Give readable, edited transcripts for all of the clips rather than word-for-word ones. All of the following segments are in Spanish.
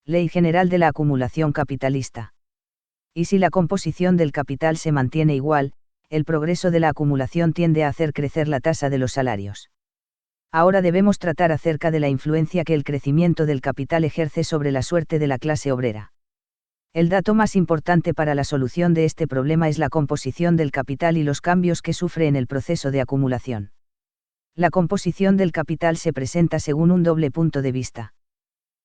Ley general de la acumulación capitalista. Y si la composición del capital se mantiene igual, el progreso de la acumulación tiende a hacer crecer la tasa de los salarios. Ahora debemos tratar acerca de la influencia que el crecimiento del capital ejerce sobre la suerte de la clase obrera. El dato más importante para la solución de este problema es la composición del capital y los cambios que sufre en el proceso de acumulación. La composición del capital se presenta según un doble punto de vista.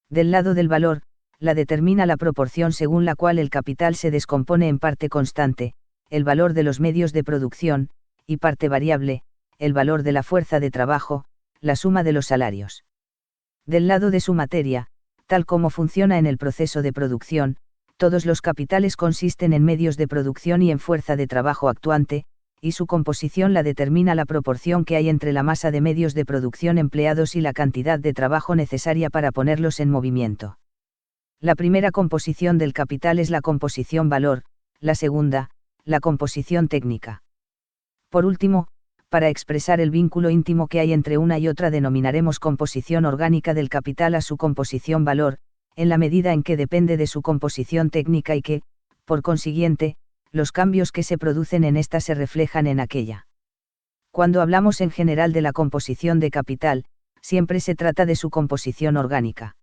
Del lado del valor, la determina la proporción según la cual el capital se descompone en parte constante, el valor de los medios de producción, y parte variable, el valor de la fuerza de trabajo, la suma de los salarios. Del lado de su materia, tal como funciona en el proceso de producción, todos los capitales consisten en medios de producción y en fuerza de trabajo actuante, y su composición la determina la proporción que hay entre la masa de medios de producción empleados y la cantidad de trabajo necesaria para ponerlos en movimiento. La primera composición del capital es la composición valor, la segunda, la composición técnica. Por último, para expresar el vínculo íntimo que hay entre una y otra denominaremos composición orgánica del capital a su composición valor, en la medida en que depende de su composición técnica y que, por consiguiente, los cambios que se producen en ésta se reflejan en aquella. Cuando hablamos en general de la composición de capital, siempre se trata de su composición orgánica.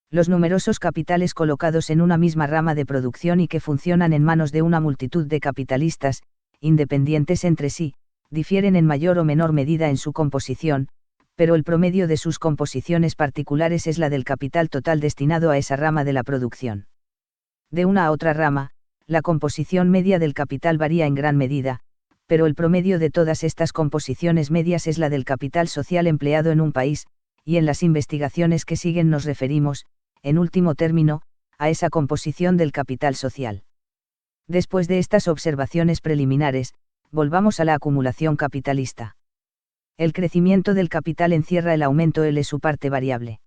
Los numerosos capitales colocados en una misma rama de producción y que funcionan en manos de una multitud de capitalistas, independientes entre sí, difieren en mayor o menor medida en su composición, pero el promedio de sus composiciones particulares es la del capital total destinado a esa rama de la producción. De una a otra rama, la composición media del capital varía en gran medida, pero el promedio de todas estas composiciones medias es la del capital social empleado en un país, y en las investigaciones que siguen nos referimos, en último término, a esa composición del capital social. Después de estas observaciones preliminares, volvamos a la acumulación capitalista. El crecimiento del capital encierra el aumento L su parte variable.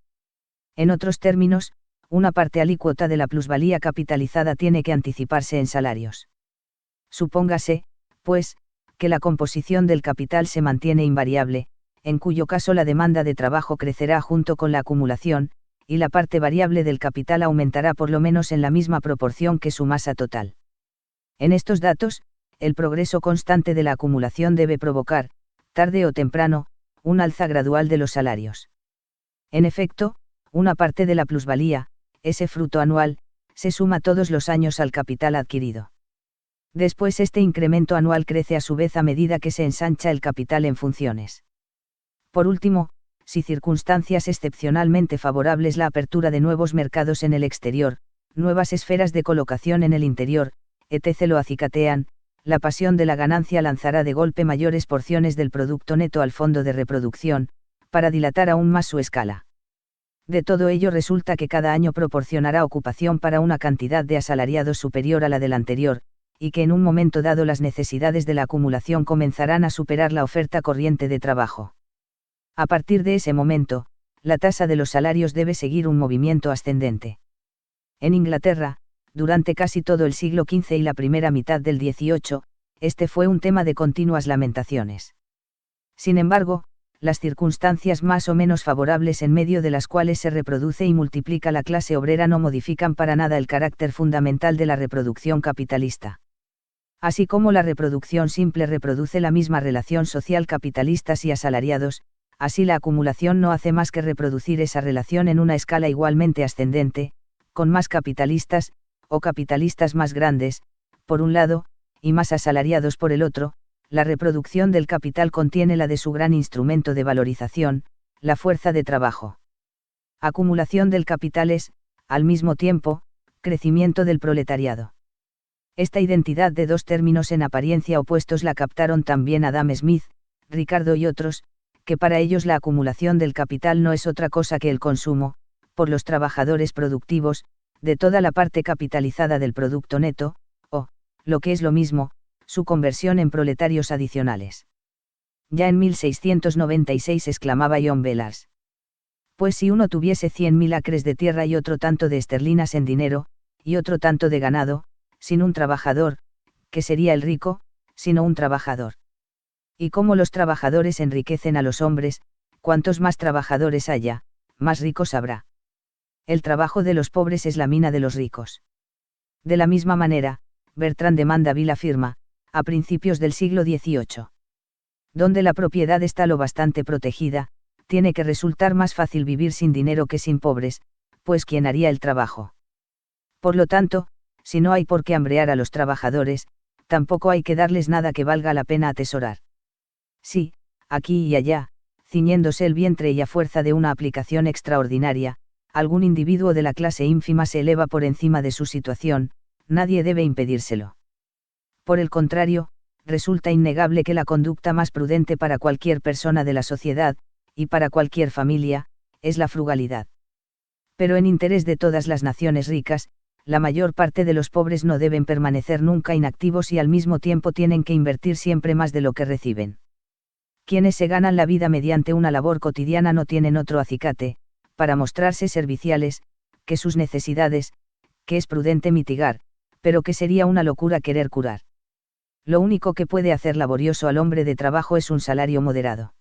En otros términos, una parte alícuota de la plusvalía capitalizada tiene que anticiparse en salarios. Supóngase, pues, que la composición del capital se mantiene invariable, en cuyo caso la demanda de trabajo crecerá junto con la acumulación, y la parte variable del capital aumentará por lo menos en la misma proporción que su masa total. En estos datos, el progreso constante de la acumulación debe provocar, tarde o temprano, un alza gradual de los salarios. En efecto, una parte de la plusvalía, ese fruto anual, se suma todos los años al capital adquirido. Después este incremento anual crece a su vez a medida que se ensancha el capital en funciones. Por último, si circunstancias excepcionalmente favorables la apertura de nuevos mercados en el exterior, nuevas esferas de colocación en el interior, etc. lo acicatean, la pasión de la ganancia lanzará de golpe mayores porciones del producto neto al fondo de reproducción, para dilatar aún más su escala. De todo ello resulta que cada año proporcionará ocupación para una cantidad de asalariados superior a la del anterior, y que en un momento dado las necesidades de la acumulación comenzarán a superar la oferta corriente de trabajo. A partir de ese momento, la tasa de los salarios debe seguir un movimiento ascendente. En Inglaterra, durante casi todo el siglo XV y la primera mitad del XVIII, este fue un tema de continuas lamentaciones. Sin embargo, las circunstancias más o menos favorables en medio de las cuales se reproduce y multiplica la clase obrera no modifican para nada el carácter fundamental de la reproducción capitalista. Así como la reproducción simple reproduce la misma relación social capitalistas y asalariados, así la acumulación no hace más que reproducir esa relación en una escala igualmente ascendente, con más capitalistas, o capitalistas más grandes, por un lado, y más asalariados por el otro. La reproducción del capital contiene la de su gran instrumento de valorización, la fuerza de trabajo. Acumulación del capital es, al mismo tiempo, crecimiento del proletariado. Esta identidad de dos términos en apariencia opuestos la captaron también Adam Smith, Ricardo y otros, que para ellos la acumulación del capital no es otra cosa que el consumo, por los trabajadores productivos, de toda la parte capitalizada del producto neto, o, lo que es lo mismo, su conversión en proletarios adicionales. Ya en 1696 exclamaba John Bellars. Pues si uno tuviese 100.000 acres de tierra y otro tanto de esterlinas en dinero, y otro tanto de ganado, sin un trabajador, ¿qué sería el rico, sino un trabajador? Y como los trabajadores enriquecen a los hombres, cuantos más trabajadores haya, más ricos habrá. El trabajo de los pobres es la mina de los ricos. De la misma manera, Bertrand de Mandeville afirma, a principios del siglo XVIII. Donde la propiedad está lo bastante protegida, tiene que resultar más fácil vivir sin dinero que sin pobres, pues ¿quién haría el trabajo? Por lo tanto, si no hay por qué hambrear a los trabajadores, tampoco hay que darles nada que valga la pena atesorar. Sí, aquí y allá, ciñéndose el vientre y a fuerza de una aplicación extraordinaria, algún individuo de la clase ínfima se eleva por encima de su situación, nadie debe impedírselo. Por el contrario, resulta innegable que la conducta más prudente para cualquier persona de la sociedad, y para cualquier familia, es la frugalidad. Pero en interés de todas las naciones ricas, la mayor parte de los pobres no deben permanecer nunca inactivos y al mismo tiempo tienen que invertir siempre más de lo que reciben. Quienes se ganan la vida mediante una labor cotidiana no tienen otro acicate, para mostrarse serviciales, que sus necesidades, que es prudente mitigar, pero que sería una locura querer curar. Lo único que puede hacer laborioso al hombre de trabajo es un salario moderado.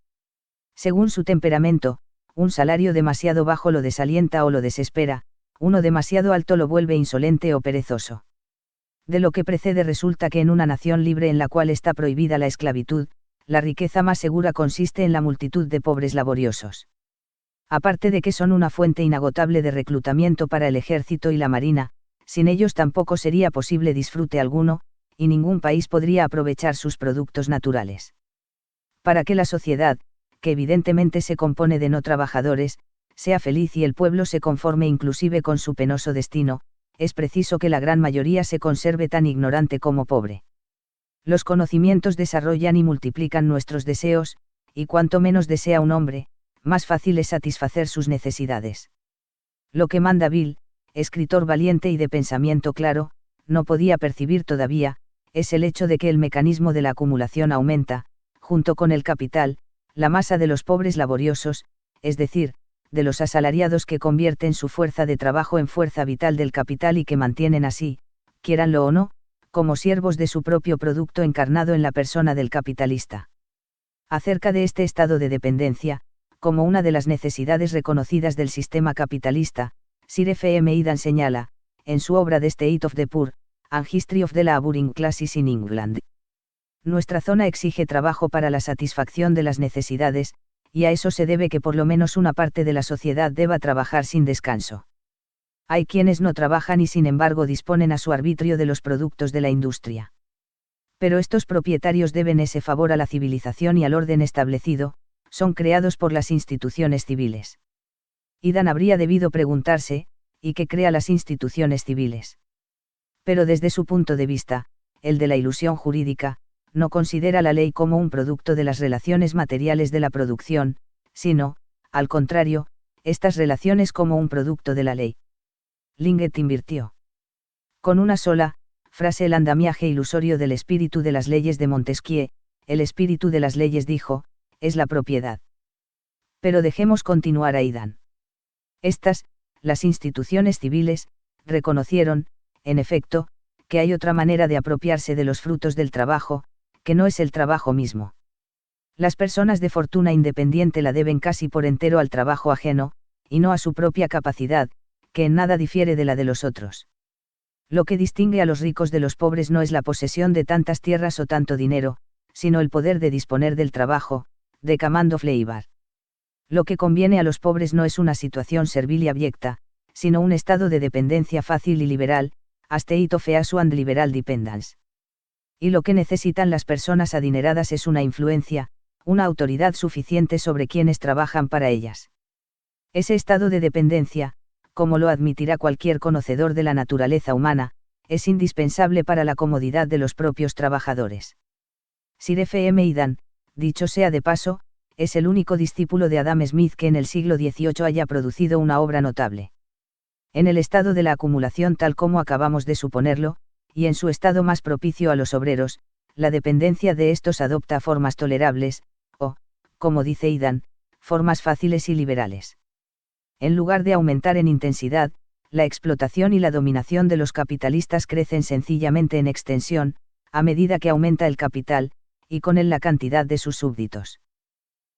Según su temperamento, un salario demasiado bajo lo desalienta o lo desespera, uno demasiado alto lo vuelve insolente o perezoso. De lo que precede resulta que en una nación libre en la cual está prohibida la esclavitud, la riqueza más segura consiste en la multitud de pobres laboriosos. Aparte de que son una fuente inagotable de reclutamiento para el ejército y la marina, sin ellos tampoco sería posible disfrute alguno, y ningún país podría aprovechar sus productos naturales. Para que la sociedad, que evidentemente se compone de no trabajadores, sea feliz y el pueblo se conforme inclusive con su penoso destino, es preciso que la gran mayoría se conserve tan ignorante como pobre. Los conocimientos desarrollan y multiplican nuestros deseos, y cuanto menos desea un hombre, más fácil es satisfacer sus necesidades. Lo que Mandeville, escritor valiente y de pensamiento claro, no podía percibir todavía, es el hecho de que el mecanismo de la acumulación aumenta, junto con el capital, la masa de los pobres laboriosos, es decir, de los asalariados que convierten su fuerza de trabajo en fuerza vital del capital y que mantienen así, quiéranlo o no, como siervos de su propio producto encarnado en la persona del capitalista. Acerca de este estado de dependencia, como una de las necesidades reconocidas del sistema capitalista, Sir F. M. Egan señala, en su obra The State of the Poor, An History of the Laboring Classes in England. Nuestra zona exige trabajo para la satisfacción de las necesidades, y a eso se debe que por lo menos una parte de la sociedad deba trabajar sin descanso. Hay quienes no trabajan y sin embargo disponen a su arbitrio de los productos de la industria. Pero estos propietarios deben ese favor a la civilización y al orden establecido, son creados por las instituciones civiles. Egan habría debido preguntarse, ¿y qué crea las instituciones civiles? Pero desde su punto de vista, el de la ilusión jurídica, no considera la ley como un producto de las relaciones materiales de la producción, sino, al contrario, estas relaciones como un producto de la ley. Linget invirtió con una sola frase el andamiaje ilusorio del espíritu de las leyes de Montesquieu. El espíritu de las leyes, dijo, es la propiedad. Pero dejemos continuar a Egan. Estas, las instituciones civiles, reconocieron, en efecto, que hay otra manera de apropiarse de los frutos del trabajo, que no es el trabajo mismo. Las personas de fortuna independiente la deben casi por entero al trabajo ajeno, y no a su propia capacidad, que en nada difiere de la de los otros. Lo que distingue a los ricos de los pobres no es la posesión de tantas tierras o tanto dinero, sino el poder de disponer del trabajo, de command of labor. Lo que conviene a los pobres no es una situación servil y abyecta, sino un estado de dependencia fácil y liberal, a state of ease and liberal dependence. Y lo que necesitan las personas adineradas es una influencia, una autoridad suficiente sobre quienes trabajan para ellas. Ese estado de dependencia, como lo admitirá cualquier conocedor de la naturaleza humana, es indispensable para la comodidad de los propios trabajadores. Sir F. M. Egan, dicho sea de paso, es el único discípulo de Adam Smith que en el siglo XVIII haya producido una obra notable. En el estado de la acumulación tal como acabamos de suponerlo, y en su estado más propicio a los obreros, la dependencia de estos adopta formas tolerables, o, como dice Egan, formas fáciles y liberales. En lugar de aumentar en intensidad, la explotación y la dominación de los capitalistas crecen sencillamente en extensión, a medida que aumenta el capital, y con él la cantidad de sus súbditos.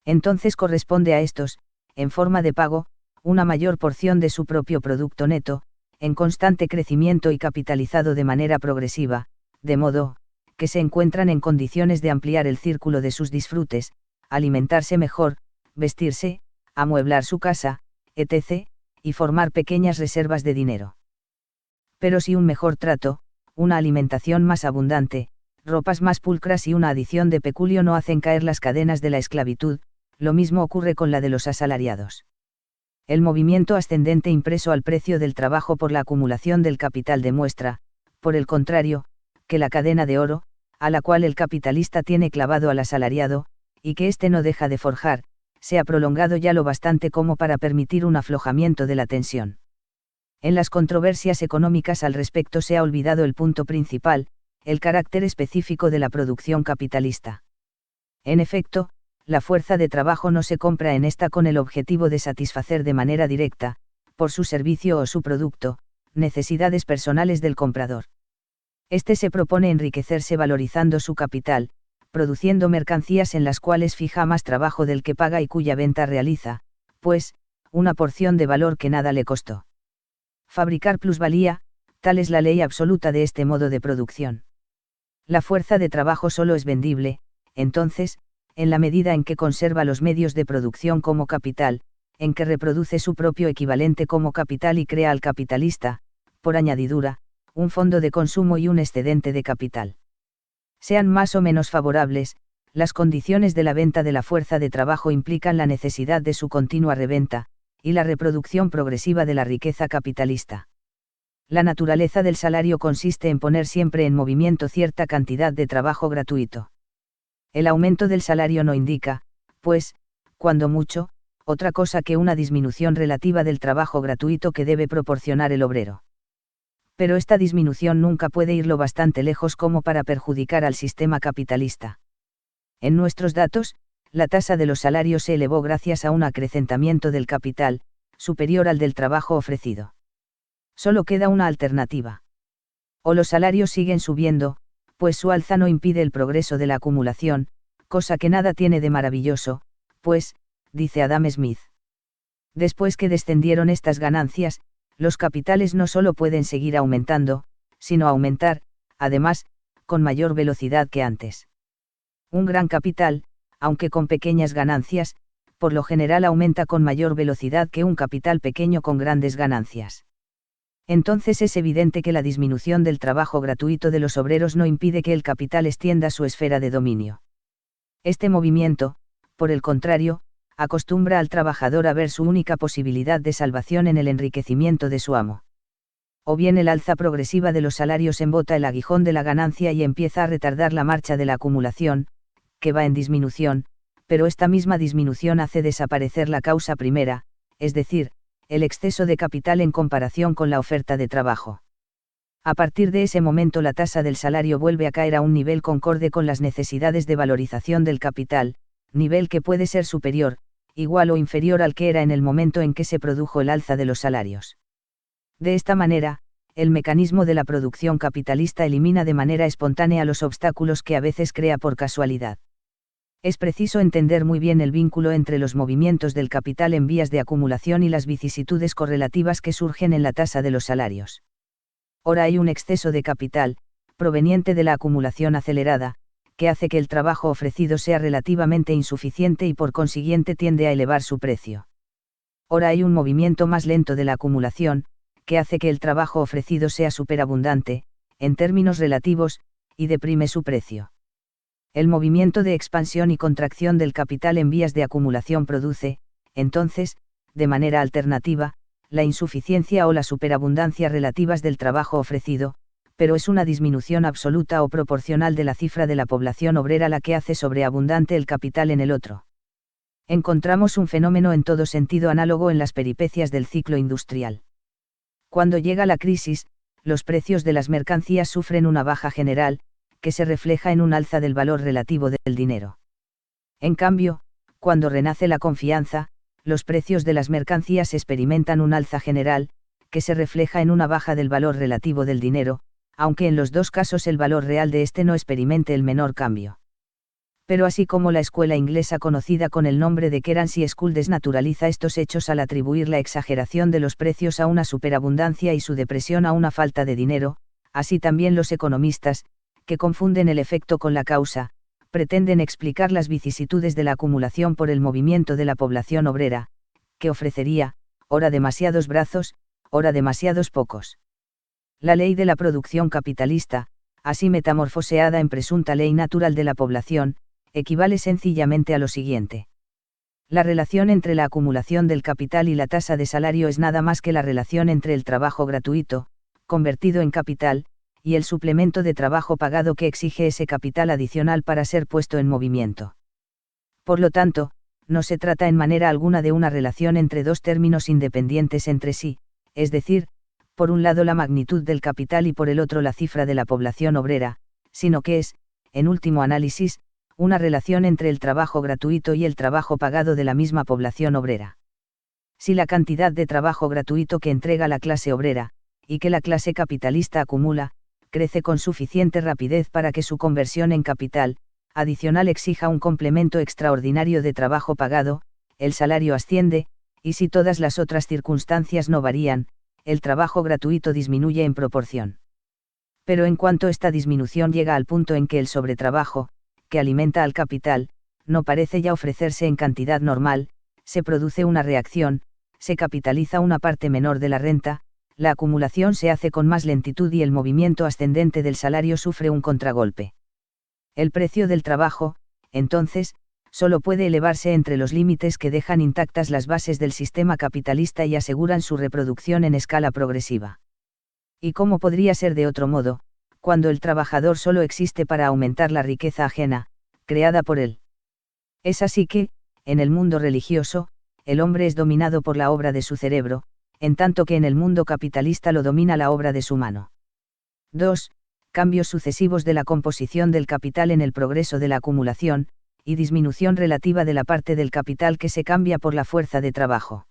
Entonces corresponde a estos, en forma de pago, una mayor porción de su propio producto neto, en constante crecimiento y capitalizado de manera progresiva, de modo que se encuentran en condiciones de ampliar el círculo de sus disfrutes, alimentarse mejor, vestirse, amueblar su casa, etc., y formar pequeñas reservas de dinero. Pero si un mejor trato, una alimentación más abundante, ropas más pulcras y una adición de peculio no hacen caer las cadenas de la esclavitud, lo mismo ocurre con la de los asalariados. El movimiento ascendente impreso al precio del trabajo por la acumulación del capital demuestra, por el contrario, que la cadena de oro, a la cual el capitalista tiene clavado al asalariado, y que éste no deja de forjar, se ha prolongado ya lo bastante como para permitir un aflojamiento de la tensión. En las controversias económicas al respecto se ha olvidado el punto principal, el carácter específico de la producción capitalista. En efecto, la fuerza de trabajo no se compra en esta con el objetivo de satisfacer de manera directa, por su servicio o su producto, necesidades personales del comprador. Este se propone enriquecerse valorizando su capital, produciendo mercancías en las cuales fija más trabajo del que paga y cuya venta realiza, pues, una porción de valor que nada le costó. Fabricar plusvalía, tal es la ley absoluta de este modo de producción. La fuerza de trabajo solo es vendible, entonces, en la medida en que conserva los medios de producción como capital, en que reproduce su propio equivalente como capital y crea al capitalista, por añadidura, un fondo de consumo y un excedente de capital. Sean más o menos favorables, las condiciones de la venta de la fuerza de trabajo implican la necesidad de su continua reventa, y la reproducción progresiva de la riqueza capitalista. La naturaleza del salario consiste en poner siempre en movimiento cierta cantidad de trabajo gratuito. El aumento del salario no indica, pues, cuando mucho, otra cosa que una disminución relativa del trabajo gratuito que debe proporcionar el obrero. Pero esta disminución nunca puede ir lo bastante lejos como para perjudicar al sistema capitalista. En nuestros datos, la tasa de los salarios se elevó gracias a un acrecentamiento del capital, superior al del trabajo ofrecido. Solo queda una alternativa. O los salarios siguen subiendo, pues su alza no impide el progreso de la acumulación, cosa que nada tiene de maravilloso, pues, dice Adam Smith. Después que descendieron estas ganancias, los capitales no solo pueden seguir aumentando, sino aumentar, además, con mayor velocidad que antes. Un gran capital, aunque con pequeñas ganancias, por lo general aumenta con mayor velocidad que un capital pequeño con grandes ganancias. Entonces es evidente que la disminución del trabajo gratuito de los obreros no impide que el capital extienda su esfera de dominio. Este movimiento, por el contrario, acostumbra al trabajador a ver su única posibilidad de salvación en el enriquecimiento de su amo. O bien el alza progresiva de los salarios embota el aguijón de la ganancia y empieza a retardar la marcha de la acumulación, que va en disminución, pero esta misma disminución hace desaparecer la causa primera, es decir, el exceso de capital en comparación con la oferta de trabajo. A partir de ese momento la tasa del salario vuelve a caer a un nivel concorde con las necesidades de valorización del capital, nivel que puede ser superior, igual o inferior al que era en el momento en que se produjo el alza de los salarios. De esta manera, el mecanismo de la producción capitalista elimina de manera espontánea los obstáculos que a veces crea por casualidad. Es preciso entender muy bien el vínculo entre los movimientos del capital en vías de acumulación y las vicisitudes correlativas que surgen en la tasa de los salarios. Ora hay un exceso de capital, proveniente de la acumulación acelerada, que hace que el trabajo ofrecido sea relativamente insuficiente y por consiguiente tiende a elevar su precio. Ora hay un movimiento más lento de la acumulación, que hace que el trabajo ofrecido sea superabundante, en términos relativos, y deprime su precio. El movimiento de expansión y contracción del capital en vías de acumulación produce, entonces, de manera alternativa, la insuficiencia o la superabundancia relativas del trabajo ofrecido, pero es una disminución absoluta o proporcional de la cifra de la población obrera la que hace sobreabundante el capital en el otro. Encontramos un fenómeno en todo sentido análogo en las peripecias del ciclo industrial. Cuando llega la crisis, los precios de las mercancías sufren una baja general, que se refleja en un alza del valor relativo del dinero. En cambio, cuando renace la confianza, los precios de las mercancías experimentan un alza general, que se refleja en una baja del valor relativo del dinero, aunque en los dos casos el valor real de este no experimente el menor cambio. Pero así como la escuela inglesa conocida con el nombre de Kerency School desnaturaliza estos hechos al atribuir la exageración de los precios a una superabundancia y su depresión a una falta de dinero, así también los economistas, que confunden el efecto con la causa, pretenden explicar las vicisitudes de la acumulación por el movimiento de la población obrera, que ofrecería, ora demasiados brazos, ora demasiados pocos. La ley de la producción capitalista, así metamorfoseada en presunta ley natural de la población, equivale sencillamente a lo siguiente. La relación entre la acumulación del capital y la tasa de salario es nada más que la relación entre el trabajo gratuito, convertido en capital, y el suplemento de trabajo pagado que exige ese capital adicional para ser puesto en movimiento. Por lo tanto, no se trata en manera alguna de una relación entre dos términos independientes entre sí, es decir, por un lado la magnitud del capital y por el otro la cifra de la población obrera, sino que es, en último análisis, una relación entre el trabajo gratuito y el trabajo pagado de la misma población obrera. Si la cantidad de trabajo gratuito que entrega la clase obrera, y que la clase capitalista acumula, crece con suficiente rapidez para que su conversión en capital adicional exija un complemento extraordinario de trabajo pagado, el salario asciende, y si todas las otras circunstancias no varían, el trabajo gratuito disminuye en proporción. Pero en cuanto esta disminución llega al punto en que el sobretrabajo, que alimenta al capital, no parece ya ofrecerse en cantidad normal, se produce una reacción, se capitaliza una parte menor de la renta, la acumulación se hace con más lentitud y el movimiento ascendente del salario sufre un contragolpe. El precio del trabajo, entonces, solo puede elevarse entre los límites que dejan intactas las bases del sistema capitalista y aseguran su reproducción en escala progresiva. ¿Y cómo podría ser de otro modo, cuando el trabajador solo existe para aumentar la riqueza ajena, creada por él? Es así que, en el mundo religioso, el hombre es dominado por la obra de su cerebro, en tanto que en el mundo capitalista lo domina la obra de su mano. 2. Cambios sucesivos de la composición del capital en el progreso de la acumulación, y disminución relativa de la parte del capital que se cambia por la fuerza de trabajo.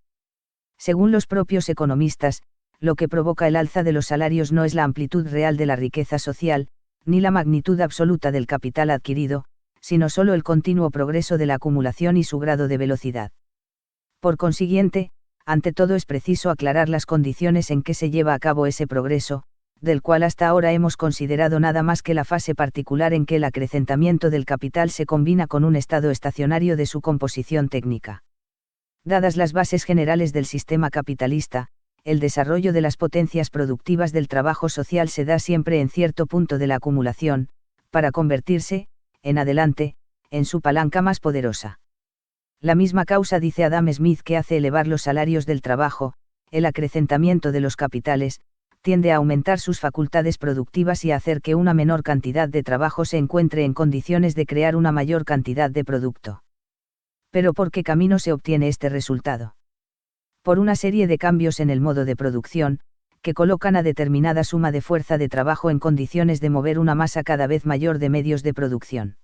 Según los propios economistas, lo que provoca el alza de los salarios no es la amplitud real de la riqueza social, ni la magnitud absoluta del capital adquirido, sino solo el continuo progreso de la acumulación y su grado de velocidad. Por consiguiente, ante todo es preciso aclarar las condiciones en que se lleva a cabo ese progreso, del cual hasta ahora hemos considerado nada más que la fase particular en que el acrecentamiento del capital se combina con un estado estacionario de su composición técnica. Dadas las bases generales del sistema capitalista, el desarrollo de las potencias productivas del trabajo social se da siempre en cierto punto de la acumulación, para convertirse, en adelante, en su palanca más poderosa. La misma causa, dice Adam Smith, que hace elevar los salarios del trabajo, el acrecentamiento de los capitales, tiende a aumentar sus facultades productivas y a hacer que una menor cantidad de trabajo se encuentre en condiciones de crear una mayor cantidad de producto. Pero ¿por qué camino se obtiene este resultado? Por una serie de cambios en el modo de producción, que colocan a determinada suma de fuerza de trabajo en condiciones de mover una masa cada vez mayor de medios de producción.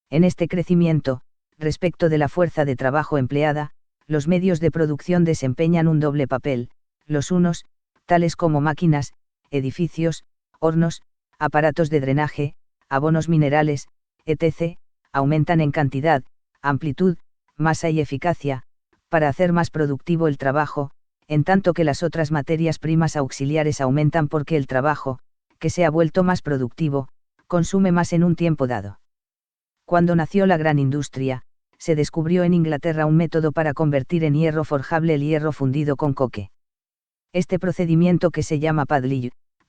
En este crecimiento, respecto de la fuerza de trabajo empleada, los medios de producción desempeñan un doble papel, los unos, tales como máquinas, edificios, hornos, aparatos de drenaje, abonos minerales, etc., aumentan en cantidad, amplitud, masa y eficacia, para hacer más productivo el trabajo, en tanto que las otras materias primas auxiliares aumentan porque el trabajo, que se ha vuelto más productivo, consume más en un tiempo dado. Cuando nació la gran industria, se descubrió en Inglaterra un método para convertir en hierro forjable el hierro fundido con coque. Este procedimiento, que se llama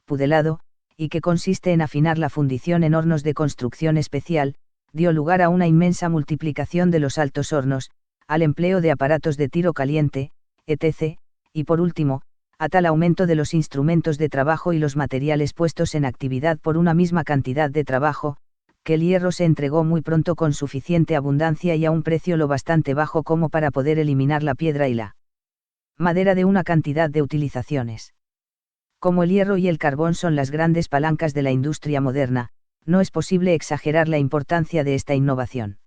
pudelado, y que consiste en afinar la fundición en hornos de construcción especial, dio lugar a una inmensa multiplicación de los altos hornos, al empleo de aparatos de tiro caliente, etc., y por último, a tal aumento de los instrumentos de trabajo y los materiales puestos en actividad por una misma cantidad de trabajo, que el hierro se entregó muy pronto con suficiente abundancia y a un precio lo bastante bajo como para poder eliminar la piedra y la madera de una cantidad de utilizaciones. Como el hierro y el carbón son las grandes palancas de la industria moderna, no es posible exagerar la importancia de esta innovación.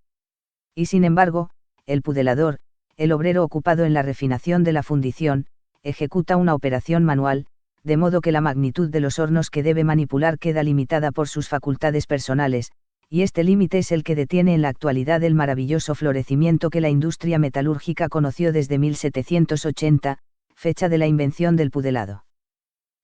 Y sin embargo, el pudelador, el obrero ocupado en la refinación de la fundición, ejecuta una operación manual, de modo que la magnitud de los hornos que debe manipular queda limitada por sus facultades personales, y este límite es el que detiene en la actualidad el maravilloso florecimiento que la industria metalúrgica conoció desde 1780, fecha de la invención del pudelado.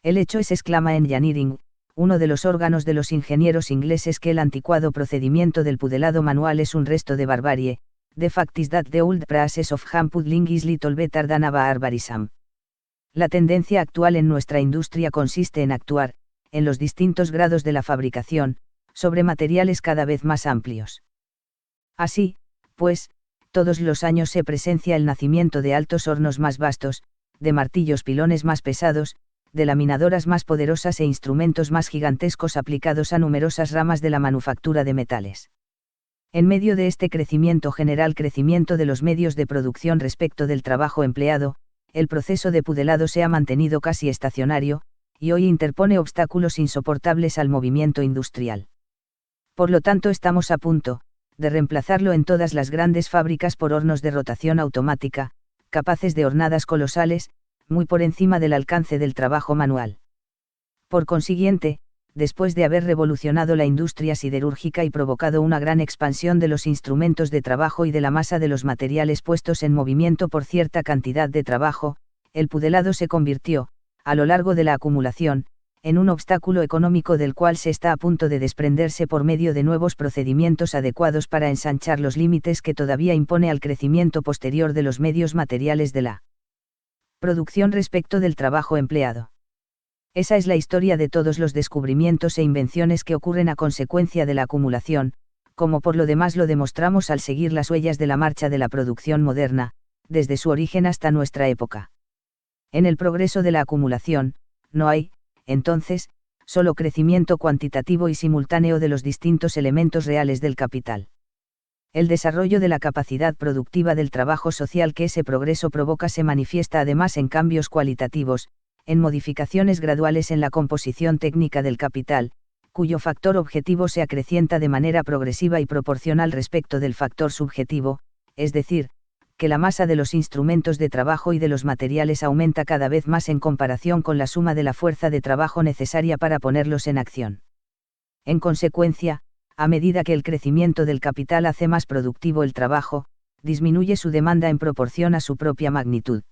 El hecho es, exclama Engineering, uno de los órganos de los ingenieros ingleses, que el anticuado procedimiento del pudelado manual es un resto de barbarie. The fact is that the old process of hand puddling is little better than a barbarism. La tendencia actual en nuestra industria consiste en actuar, en los distintos grados de la fabricación, sobre materiales cada vez más amplios. Así, pues, todos los años se presencia el nacimiento de altos hornos más vastos, de martillos pilones más pesados, de laminadoras más poderosas e instrumentos más gigantescos aplicados a numerosas ramas de la manufactura de metales. En medio de este crecimiento general, crecimiento de los medios de producción respecto del trabajo empleado, el proceso de pudelado se ha mantenido casi estacionario, y hoy interpone obstáculos insoportables al movimiento industrial. Por lo tanto, estamos a punto de reemplazarlo en todas las grandes fábricas por hornos de rotación automática, capaces de hornadas colosales, muy por encima del alcance del trabajo manual. Por consiguiente, después de haber revolucionado la industria siderúrgica y provocado una gran expansión de los instrumentos de trabajo y de la masa de los materiales puestos en movimiento por cierta cantidad de trabajo, el pudelado se convirtió, a lo largo de la acumulación, en un obstáculo económico del cual se está a punto de desprenderse por medio de nuevos procedimientos adecuados para ensanchar los límites que todavía impone al crecimiento posterior de los medios materiales de la producción respecto del trabajo empleado. Esa es la historia de todos los descubrimientos e invenciones que ocurren a consecuencia de la acumulación, como por lo demás lo demostramos al seguir las huellas de la marcha de la producción moderna, desde su origen hasta nuestra época. En el progreso de la acumulación, no hay, entonces, solo crecimiento cuantitativo y simultáneo de los distintos elementos reales del capital. El desarrollo de la capacidad productiva del trabajo social que ese progreso provoca se manifiesta además en cambios cualitativos, en modificaciones graduales en la composición técnica del capital, cuyo factor objetivo se acrecienta de manera progresiva y proporcional respecto del factor subjetivo, es decir, que la masa de los instrumentos de trabajo y de los materiales aumenta cada vez más en comparación con la suma de la fuerza de trabajo necesaria para ponerlos en acción. En consecuencia, a medida que el crecimiento del capital hace más productivo el trabajo, disminuye su demanda en proporción a su propia magnitud.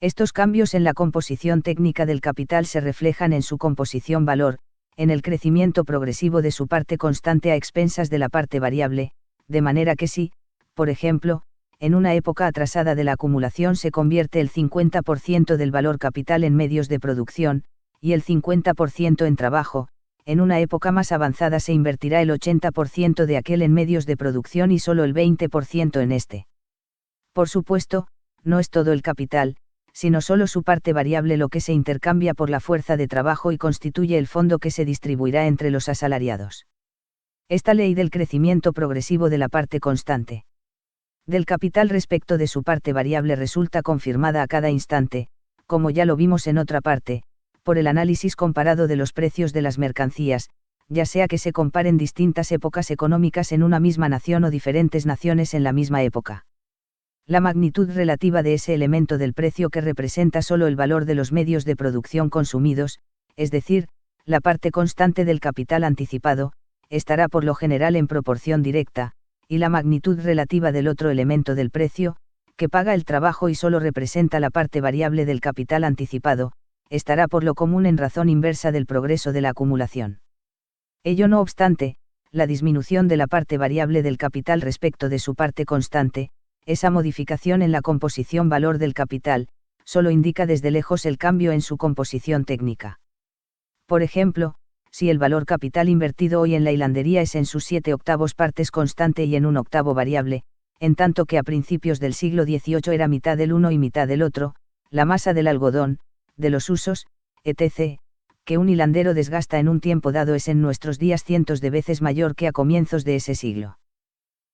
Estos cambios en la composición técnica del capital se reflejan en su composición valor, en el crecimiento progresivo de su parte constante a expensas de la parte variable, de manera que si, por ejemplo, en una época atrasada de la acumulación se convierte el 50% del valor capital en medios de producción, y el 50% en trabajo, en una época más avanzada se invertirá el 80% de aquel en medios de producción y solo el 20% en este. Por supuesto, no es todo el capital, sino solo su parte variable lo que se intercambia por la fuerza de trabajo y constituye el fondo que se distribuirá entre los asalariados. Esta ley del crecimiento progresivo de la parte constante del capital respecto de su parte variable resulta confirmada a cada instante, como ya lo vimos en otra parte, por el análisis comparado de los precios de las mercancías, ya sea que se comparen distintas épocas económicas en una misma nación o diferentes naciones en la misma época. La magnitud relativa de ese elemento del precio que representa solo el valor de los medios de producción consumidos, es decir, la parte constante del capital anticipado, estará por lo general en proporción directa, y la magnitud relativa del otro elemento del precio, que paga el trabajo y solo representa la parte variable del capital anticipado, estará por lo común en razón inversa del progreso de la acumulación. Ello no obstante, la disminución de la parte variable del capital respecto de su parte constante, esa modificación en la composición valor del capital, solo indica desde lejos el cambio en su composición técnica. Por ejemplo, si el valor capital invertido hoy en la hilandería es en sus 7/8 partes constante y en 1/8 variable, en tanto que a principios del siglo XVIII era mitad del uno y mitad del otro, la masa del algodón, de los usos, etc., que un hilandero desgasta en un tiempo dado es en nuestros días cientos de veces mayor que a comienzos de ese siglo.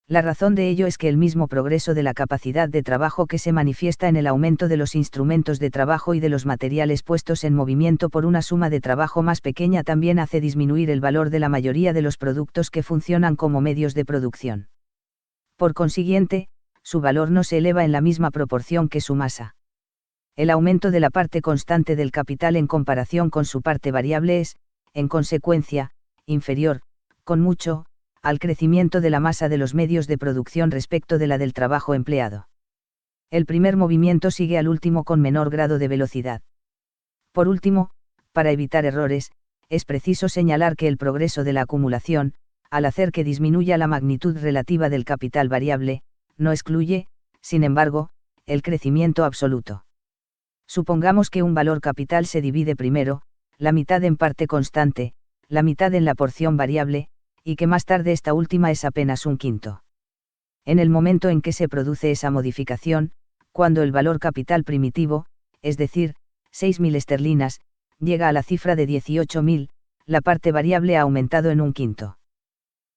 La razón de ello es que el mismo progreso de la capacidad de trabajo que se manifiesta en el aumento de los instrumentos de trabajo y de los materiales puestos en movimiento por una suma de trabajo más pequeña también hace disminuir el valor de la mayoría de los productos que funcionan como medios de producción. Por consiguiente, su valor no se eleva en la misma proporción que su masa. El aumento de la parte constante del capital en comparación con su parte variable es, en consecuencia, inferior, con mucho, al crecimiento de la masa de los medios de producción respecto de la del trabajo empleado. El primer movimiento sigue al último con menor grado de velocidad. Por último, para evitar errores, es preciso señalar que el progreso de la acumulación, al hacer que disminuya la magnitud relativa del capital variable, no excluye, sin embargo, el crecimiento absoluto. Supongamos que un valor capital se divide primero, la mitad en parte constante, la mitad en la porción variable, y que más tarde esta última es apenas un quinto. En el momento en que se produce esa modificación, cuando el valor capital primitivo, es decir, 6.000 esterlinas, llega a la cifra de 18.000, la parte variable ha aumentado en un quinto.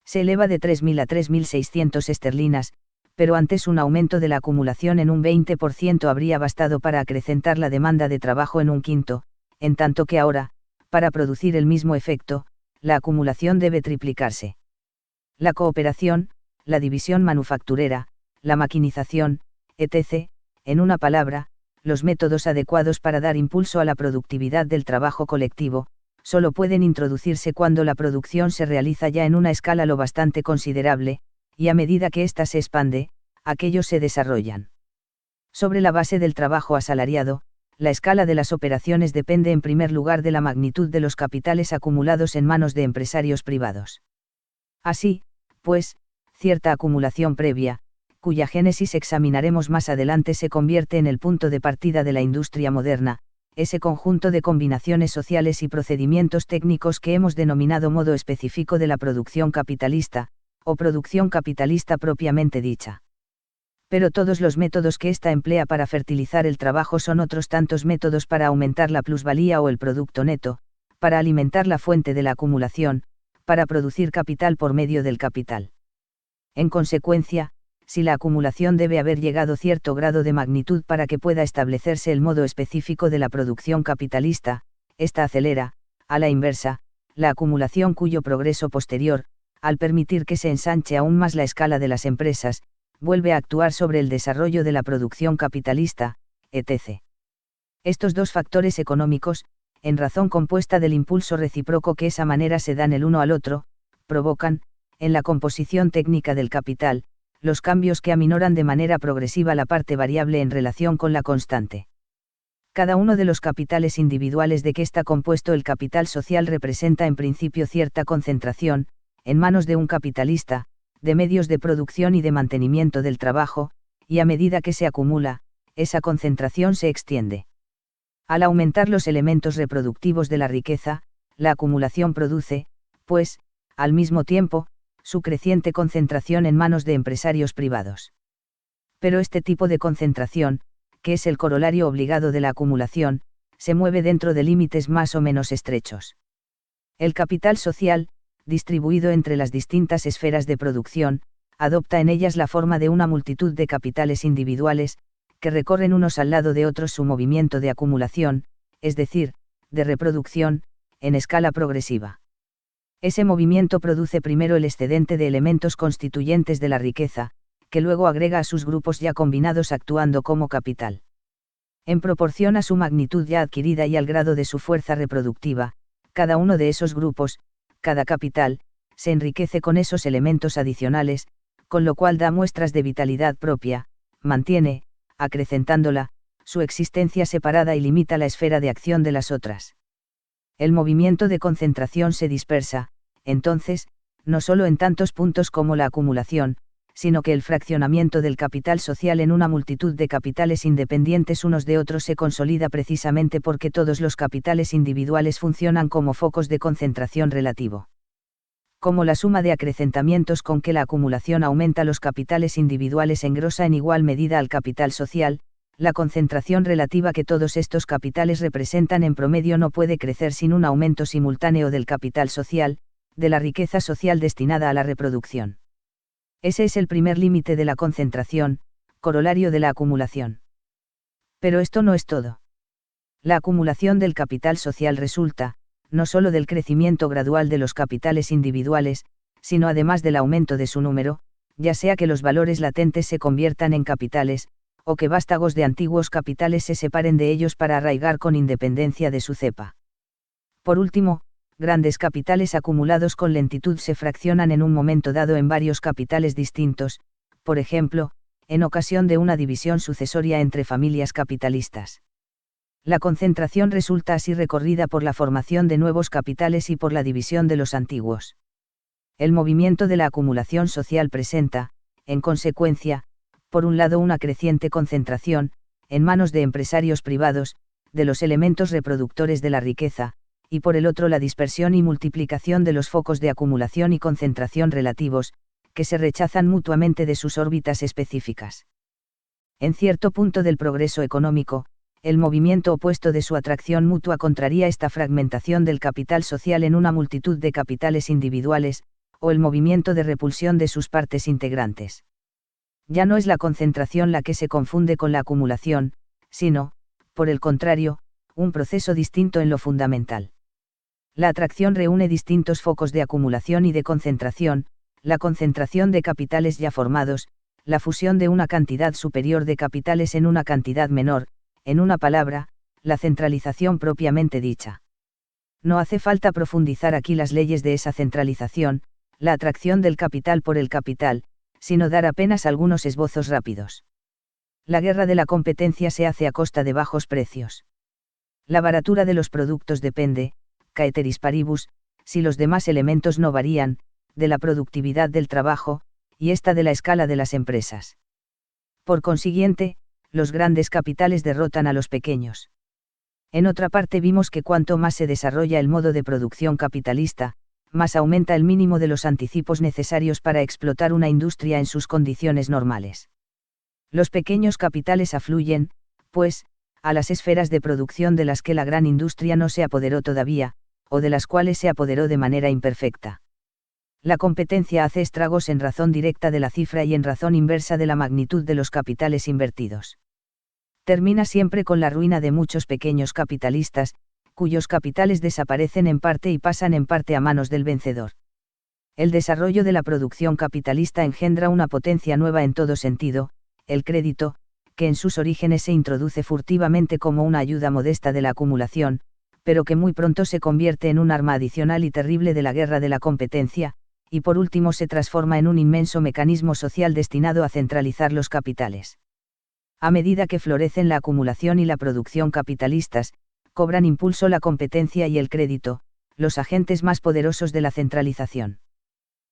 Se eleva de 3.000 a 3.600 esterlinas, pero antes un aumento de la acumulación en un 20% habría bastado para acrecentar la demanda de trabajo en un quinto, en tanto que ahora, para producir el mismo efecto, la acumulación debe triplicarse. La cooperación, la división manufacturera, la maquinización, etc., en una palabra, los métodos adecuados para dar impulso a la productividad del trabajo colectivo, solo pueden introducirse cuando la producción se realiza ya en una escala lo bastante considerable, y a medida que ésta se expande, aquellos se desarrollan. Sobre la base del trabajo asalariado, la escala de las operaciones depende en primer lugar de la magnitud de los capitales acumulados en manos de empresarios privados. Así, pues, cierta acumulación previa, cuya génesis examinaremos más adelante, se convierte en el punto de partida de la industria moderna, ese conjunto de combinaciones sociales y procedimientos técnicos que hemos denominado modo específico de la producción capitalista, o producción capitalista propiamente dicha. Pero todos los métodos que ésta emplea para fertilizar el trabajo son otros tantos métodos para aumentar la plusvalía o el producto neto, para alimentar la fuente de la acumulación, para producir capital por medio del capital. En consecuencia, si la acumulación debe haber llegado a cierto grado de magnitud para que pueda establecerse el modo específico de la producción capitalista, esta acelera, a la inversa, la acumulación cuyo progreso posterior, al permitir que se ensanche aún más la escala de las empresas, vuelve a actuar sobre el desarrollo de la producción capitalista, etc. Estos dos factores económicos, en razón compuesta del impulso recíproco que esa manera se dan el uno al otro, provocan, en la composición técnica del capital, los cambios que aminoran de manera progresiva la parte variable en relación con la constante. Cada uno de los capitales individuales de que está compuesto el capital social representa en principio cierta concentración, en manos de un capitalista, de medios de producción y de mantenimiento del trabajo, y a medida que se acumula, esa concentración se extiende. Al aumentar los elementos reproductivos de la riqueza, la acumulación produce, pues, al mismo tiempo, su creciente concentración en manos de empresarios privados. Pero este tipo de concentración, que es el corolario obligado de la acumulación, se mueve dentro de límites más o menos estrechos. El capital social, distribuido entre las distintas esferas de producción, adopta en ellas la forma de una multitud de capitales individuales, que recorren unos al lado de otros su movimiento de acumulación, es decir, de reproducción, en escala progresiva. Ese movimiento produce primero el excedente de elementos constituyentes de la riqueza, que luego agrega a sus grupos ya combinados actuando como capital. En proporción a su magnitud ya adquirida y al grado de su fuerza reproductiva, cada uno de esos grupos, cada capital, se enriquece con esos elementos adicionales, con lo cual da muestras de vitalidad propia, mantiene, acrecentándola, su existencia separada y limita la esfera de acción de las otras. El movimiento de concentración se dispersa, entonces, no solo en tantos puntos como la acumulación, sino que el fraccionamiento del capital social en una multitud de capitales independientes unos de otros se consolida precisamente porque todos los capitales individuales funcionan como focos de concentración relativo. Como la suma de acrecentamientos con que la acumulación aumenta los capitales individuales engrosa en igual medida al capital social, la concentración relativa que todos estos capitales representan en promedio no puede crecer sin un aumento simultáneo del capital social, de la riqueza social destinada a la reproducción. Ese es el primer límite de la concentración, corolario de la acumulación. Pero esto no es todo. La acumulación del capital social resulta, no solo del crecimiento gradual de los capitales individuales, sino además del aumento de su número, ya sea que los valores latentes se conviertan en capitales, o que vástagos de antiguos capitales se separen de ellos para arraigar con independencia de su cepa. Por último, grandes capitales acumulados con lentitud se fraccionan en un momento dado en varios capitales distintos, por ejemplo, en ocasión de una división sucesoria entre familias capitalistas. La concentración resulta así recorrida por la formación de nuevos capitales y por la división de los antiguos. El movimiento de la acumulación social presenta, en consecuencia, por un lado una creciente concentración, en manos de empresarios privados, de los elementos reproductores de la riqueza, y por el otro la dispersión y multiplicación de los focos de acumulación y concentración relativos, que se rechazan mutuamente de sus órbitas específicas. En cierto punto del progreso económico, el movimiento opuesto de su atracción mutua contraría esta fragmentación del capital social en una multitud de capitales individuales, o el movimiento de repulsión de sus partes integrantes. Ya no es la concentración la que se confunde con la acumulación, sino, por el contrario, un proceso distinto en lo fundamental. La atracción reúne distintos focos de acumulación y de concentración, la concentración de capitales ya formados, la fusión de una cantidad superior de capitales en una cantidad menor, en una palabra, la centralización propiamente dicha. No hace falta profundizar aquí las leyes de esa centralización, la atracción del capital por el capital, sino dar apenas algunos esbozos rápidos. La guerra de la competencia se hace a costa de bajos precios. La baratura de los productos depende, caeteris paribus, si los demás elementos no varían, de la productividad del trabajo, y esta de la escala de las empresas. Por consiguiente, los grandes capitales derrotan a los pequeños. En otra parte vimos que cuanto más se desarrolla el modo de producción capitalista, más aumenta el mínimo de los anticipos necesarios para explotar una industria en sus condiciones normales. Los pequeños capitales afluyen, pues, a las esferas de producción de las que la gran industria no se apoderó todavía, o de las cuales se apoderó de manera imperfecta. La competencia hace estragos en razón directa de la cifra y en razón inversa de la magnitud de los capitales invertidos. Termina siempre con la ruina de muchos pequeños capitalistas, cuyos capitales desaparecen en parte y pasan en parte a manos del vencedor. El desarrollo de la producción capitalista engendra una potencia nueva en todo sentido, el crédito, que en sus orígenes se introduce furtivamente como una ayuda modesta de la acumulación, pero que muy pronto se convierte en un arma adicional y terrible de la guerra de la competencia, y por último se transforma en un inmenso mecanismo social destinado a centralizar los capitales. A medida que florecen la acumulación y la producción capitalistas, cobran impulso la competencia y el crédito, los agentes más poderosos de la centralización.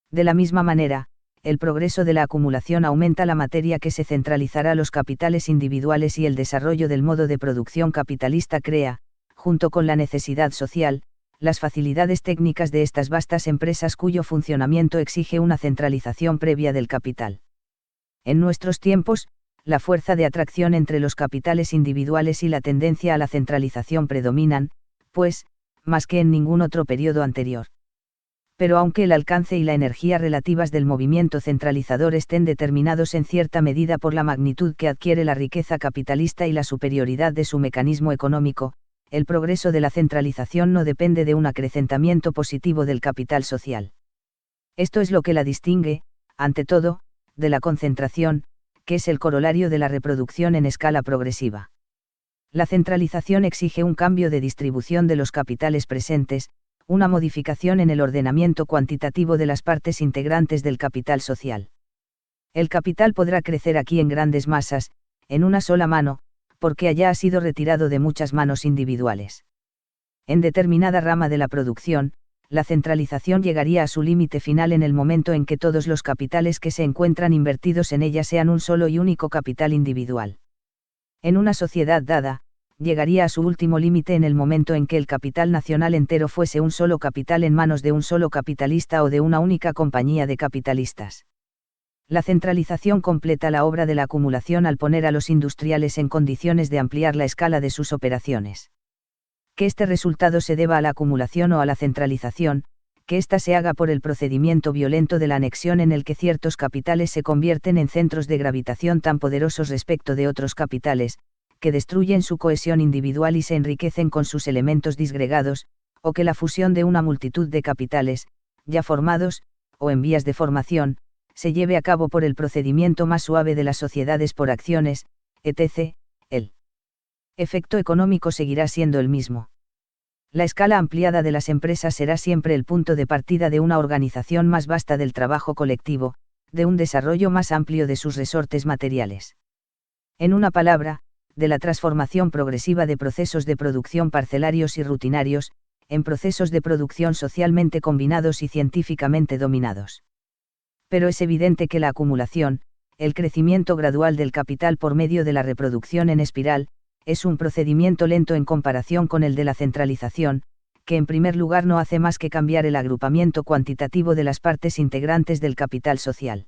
De la misma manera, el progreso de la acumulación aumenta la materia que se centralizará los capitales individuales y el desarrollo del modo de producción capitalista crea, junto con la necesidad social, las facilidades técnicas de estas vastas empresas cuyo funcionamiento exige una centralización previa del capital. En nuestros tiempos, la fuerza de atracción entre los capitales individuales y la tendencia a la centralización predominan, pues, más que en ningún otro periodo anterior. Pero aunque el alcance y la energía relativas del movimiento centralizador estén determinados en cierta medida por la magnitud que adquiere la riqueza capitalista y la superioridad de su mecanismo económico, el progreso de la centralización no depende de un acrecentamiento positivo del capital social. Esto es lo que la distingue, ante todo, de la concentración, que es el corolario de la reproducción en escala progresiva. La centralización exige un cambio de distribución de los capitales presentes, una modificación en el ordenamiento cuantitativo de las partes integrantes del capital social. El capital podrá crecer aquí en grandes masas, en una sola mano, porque allá ha sido retirado de muchas manos individuales. En determinada rama de la producción, la centralización llegaría a su límite final en el momento en que todos los capitales que se encuentran invertidos en ella sean un solo y único capital individual. En una sociedad dada, llegaría a su último límite en el momento en que el capital nacional entero fuese un solo capital en manos de un solo capitalista o de una única compañía de capitalistas. La centralización completa la obra de la acumulación al poner a los industriales en condiciones de ampliar la escala de sus operaciones. Que este resultado se deba a la acumulación o a la centralización, que ésta se haga por el procedimiento violento de la anexión en el que ciertos capitales se convierten en centros de gravitación tan poderosos respecto de otros capitales, que destruyen su cohesión individual y se enriquecen con sus elementos disgregados, o que la fusión de una multitud de capitales, ya formados, o en vías de formación, se lleve a cabo por el procedimiento más suave de las sociedades por acciones, etc., el efecto económico seguirá siendo el mismo. La escala ampliada de las empresas será siempre el punto de partida de una organización más vasta del trabajo colectivo, de un desarrollo más amplio de sus resortes materiales. En una palabra, de la transformación progresiva de procesos de producción parcelarios y rutinarios, en procesos de producción socialmente combinados y científicamente dominados. Pero es evidente que la acumulación, el crecimiento gradual del capital por medio de la reproducción en espiral, es un procedimiento lento en comparación con el de la centralización, que en primer lugar no hace más que cambiar el agrupamiento cuantitativo de las partes integrantes del capital social.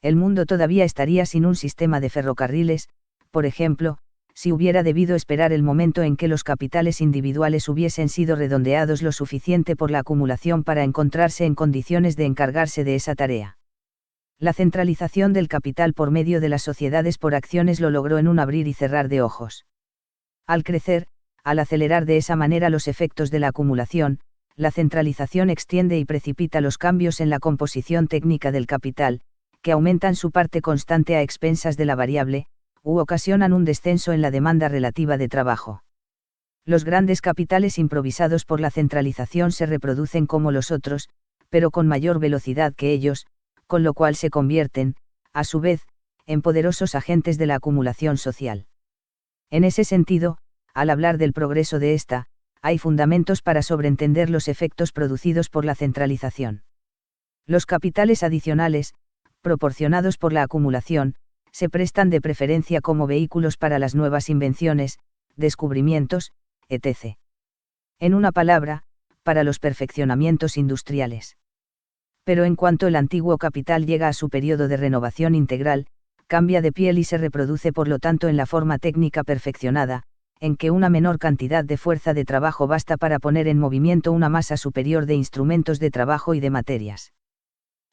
El mundo todavía estaría sin un sistema de ferrocarriles, por ejemplo, si hubiera debido esperar el momento en que los capitales individuales hubiesen sido redondeados lo suficiente por la acumulación para encontrarse en condiciones de encargarse de esa tarea. La centralización del capital por medio de las sociedades por acciones lo logró en un abrir y cerrar de ojos. Al crecer, al acelerar de esa manera los efectos de la acumulación, la centralización extiende y precipita los cambios en la composición técnica del capital, que aumentan su parte constante a expensas de la variable, u ocasionan un descenso en la demanda relativa de trabajo. Los grandes capitales improvisados por la centralización se reproducen como los otros, pero con mayor velocidad que ellos, con lo cual se convierten, a su vez, en poderosos agentes de la acumulación social. En ese sentido, al hablar del progreso de esta, hay fundamentos para sobreentender los efectos producidos por la centralización. Los capitales adicionales, proporcionados por la acumulación, se prestan de preferencia como vehículos para las nuevas invenciones, descubrimientos, etc. En una palabra, para los perfeccionamientos industriales. Pero en cuanto el antiguo capital llega a su periodo de renovación integral, cambia de piel y se reproduce por lo tanto en la forma técnica perfeccionada, en que una menor cantidad de fuerza de trabajo basta para poner en movimiento una masa superior de instrumentos de trabajo y de materias.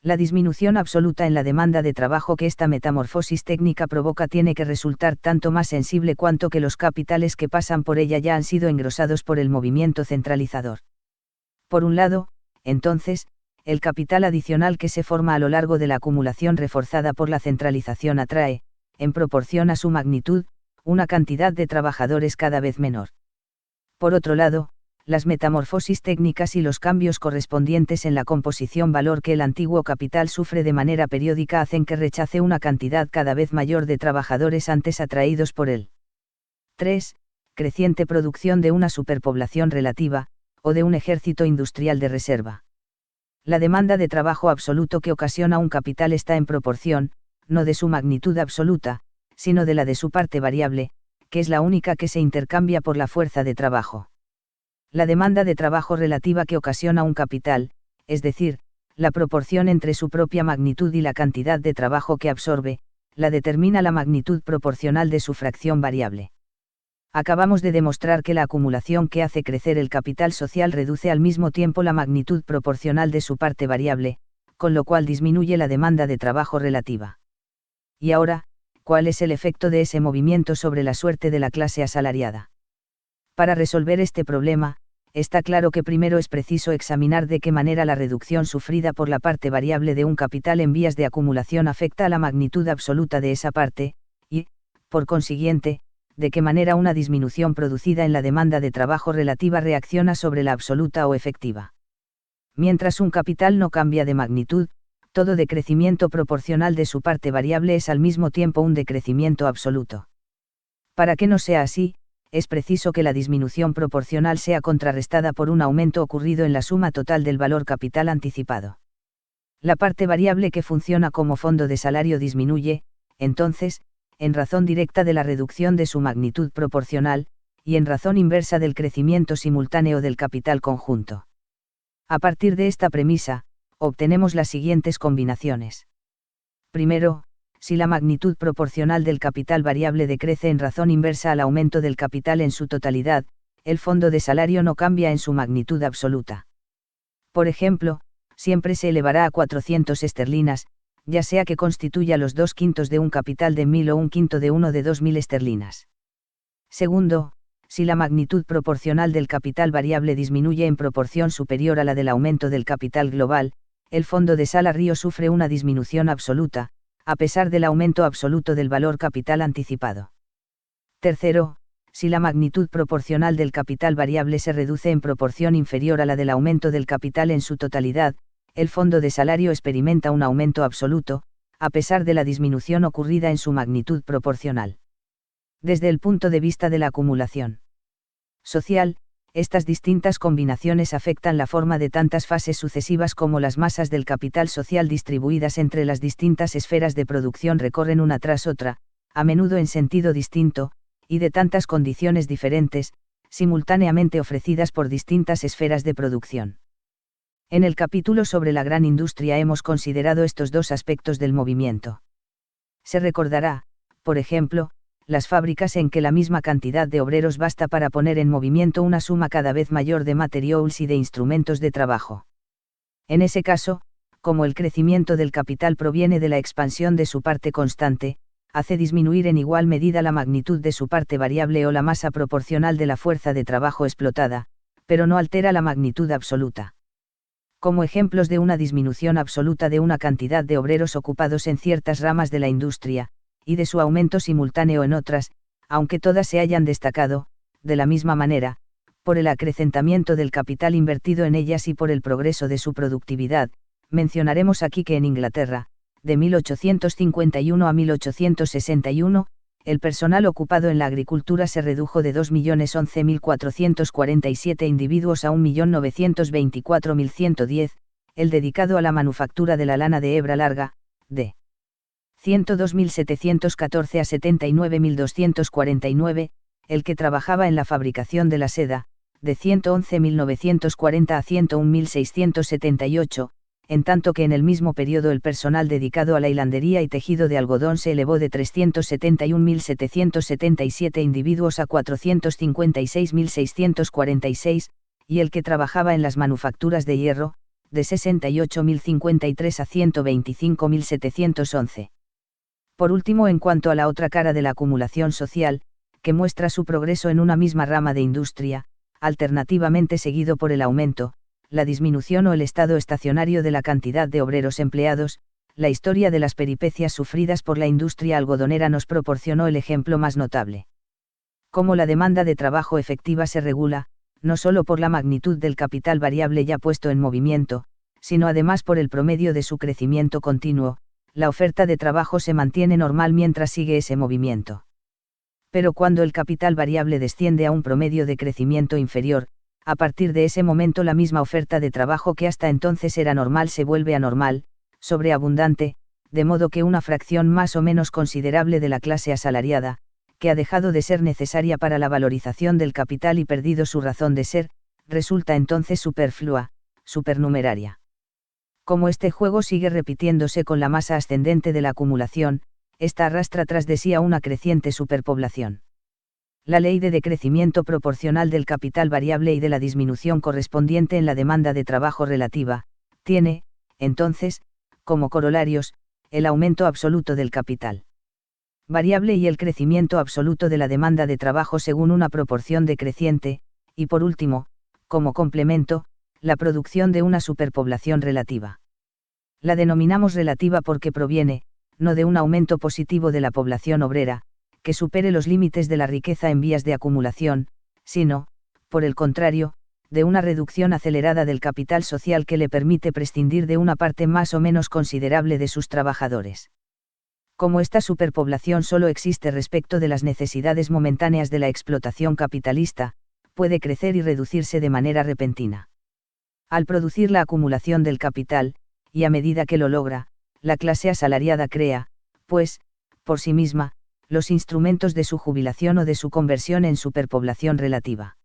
La disminución absoluta en la demanda de trabajo que esta metamorfosis técnica provoca tiene que resultar tanto más sensible cuanto que los capitales que pasan por ella ya han sido engrosados por el movimiento centralizador. Por un lado, entonces, el capital adicional que se forma a lo largo de la acumulación reforzada por la centralización atrae, en proporción a su magnitud, una cantidad de trabajadores cada vez menor. Por otro lado, las metamorfosis técnicas y los cambios correspondientes en la composición valor que el antiguo capital sufre de manera periódica hacen que rechace una cantidad cada vez mayor de trabajadores antes atraídos por él. 3. Creciente producción de una superpoblación relativa, o de un ejército industrial de reserva. La demanda de trabajo absoluto que ocasiona un capital está en proporción, no de su magnitud absoluta, sino de la de su parte variable, que es la única que se intercambia por la fuerza de trabajo. La demanda de trabajo relativa que ocasiona un capital, es decir, la proporción entre su propia magnitud y la cantidad de trabajo que absorbe, la determina la magnitud proporcional de su fracción variable. Acabamos de demostrar que la acumulación que hace crecer el capital social reduce al mismo tiempo la magnitud proporcional de su parte variable, con lo cual disminuye la demanda de trabajo relativa. Y ahora, ¿cuál es el efecto de ese movimiento sobre la suerte de la clase asalariada? Para resolver este problema, está claro que primero es preciso examinar de qué manera la reducción sufrida por la parte variable de un capital en vías de acumulación afecta a la magnitud absoluta de esa parte, y, por consiguiente, de qué manera una disminución producida en la demanda de trabajo relativa reacciona sobre la absoluta o efectiva. Mientras un capital no cambia de magnitud, todo decrecimiento proporcional de su parte variable es al mismo tiempo un decrecimiento absoluto. Para que no sea así, es preciso que la disminución proporcional sea contrarrestada por un aumento ocurrido en la suma total del valor capital anticipado. La parte variable que funciona como fondo de salario disminuye, entonces, en razón directa de la reducción de su magnitud proporcional, y en razón inversa del crecimiento simultáneo del capital conjunto. A partir de esta premisa, obtenemos las siguientes combinaciones. Primero, si la magnitud proporcional del capital variable decrece en razón inversa al aumento del capital en su totalidad, el fondo de salario no cambia en su magnitud absoluta. Por ejemplo, siempre se elevará a 400 esterlinas, ya sea que constituya los 2/5 de un capital de 1000 o 1/5 de uno de 2000 esterlinas. Segundo, si la magnitud proporcional del capital variable disminuye en proporción superior a la del aumento del capital global, el fondo de salario sufre una disminución absoluta, a pesar del aumento absoluto del valor capital anticipado. Tercero, Si la magnitud proporcional del capital variable se reduce en proporción inferior a la del aumento del capital en su totalidad, el fondo de salario experimenta un aumento absoluto, a pesar de la disminución ocurrida en su magnitud proporcional. Desde el punto de vista de la acumulación social, estas distintas combinaciones afectan la forma de tantas fases sucesivas como las masas del capital social distribuidas entre las distintas esferas de producción recorren una tras otra, a menudo en sentido distinto, y de tantas condiciones diferentes, simultáneamente ofrecidas por distintas esferas de producción. En el capítulo sobre la gran industria hemos considerado estos dos aspectos del movimiento. Se recordará, por ejemplo, las fábricas en que la misma cantidad de obreros basta para poner en movimiento una suma cada vez mayor de materiales y de instrumentos de trabajo. En ese caso, como el crecimiento del capital proviene de la expansión de su parte constante, hace disminuir en igual medida la magnitud de su parte variable o la masa proporcional de la fuerza de trabajo explotada, pero no altera la magnitud absoluta. Como ejemplos de una disminución absoluta de una cantidad de obreros ocupados en ciertas ramas de la industria, y de su aumento simultáneo en otras, aunque todas se hayan destacado, de la misma manera, por el acrecentamiento del capital invertido en ellas y por el progreso de su productividad, mencionaremos aquí que en Inglaterra, de 1851 a 1861, el personal ocupado en la agricultura se redujo de 2.011.447 individuos a 1.924.110, el dedicado a la manufactura de la lana de hebra larga, de 102.714 a 79.249, el que trabajaba en la fabricación de la seda, de 111.940 a 101.678, en tanto que en el mismo periodo el personal dedicado a la hilandería y tejido de algodón se elevó de 371.777 individuos a 456.646, y el que trabajaba en las manufacturas de hierro, de 68.053 a 125.711. Por último, en cuanto a la otra cara de la acumulación social, que muestra su progreso en una misma rama de industria, alternativamente seguido por el aumento, la disminución o el estado estacionario de la cantidad de obreros empleados, la historia de las peripecias sufridas por la industria algodonera nos proporcionó el ejemplo más notable. Cómo la demanda de trabajo efectiva se regula, no solo por la magnitud del capital variable ya puesto en movimiento, sino además por el promedio de su crecimiento continuo, la oferta de trabajo se mantiene normal mientras sigue ese movimiento. Pero cuando el capital variable desciende a un promedio de crecimiento inferior, a partir de ese momento la misma oferta de trabajo que hasta entonces era normal se vuelve anormal, sobreabundante, de modo que una fracción más o menos considerable de la clase asalariada, que ha dejado de ser necesaria para la valorización del capital y perdido su razón de ser, resulta entonces superflua, supernumeraria. Como este juego sigue repitiéndose con la masa ascendente de la acumulación, esta arrastra tras de sí a una creciente superpoblación. La ley de decrecimiento proporcional del capital variable y de la disminución correspondiente en la demanda de trabajo relativa, tiene, entonces, como corolarios, el aumento absoluto del capital variable y el crecimiento absoluto de la demanda de trabajo según una proporción decreciente, y por último, como complemento, la producción de una superpoblación relativa. La denominamos relativa porque proviene, no de un aumento positivo de la población obrera, que supere los límites de la riqueza en vías de acumulación, sino, por el contrario, de una reducción acelerada del capital social que le permite prescindir de una parte más o menos considerable de sus trabajadores. Como esta superpoblación solo existe respecto de las necesidades momentáneas de la explotación capitalista, puede crecer y reducirse de manera repentina. Al producir la acumulación del capital, y a medida que lo logra, la clase asalariada crea, pues, por sí misma, los instrumentos de su jubilación o de su conversión en superpoblación relativa.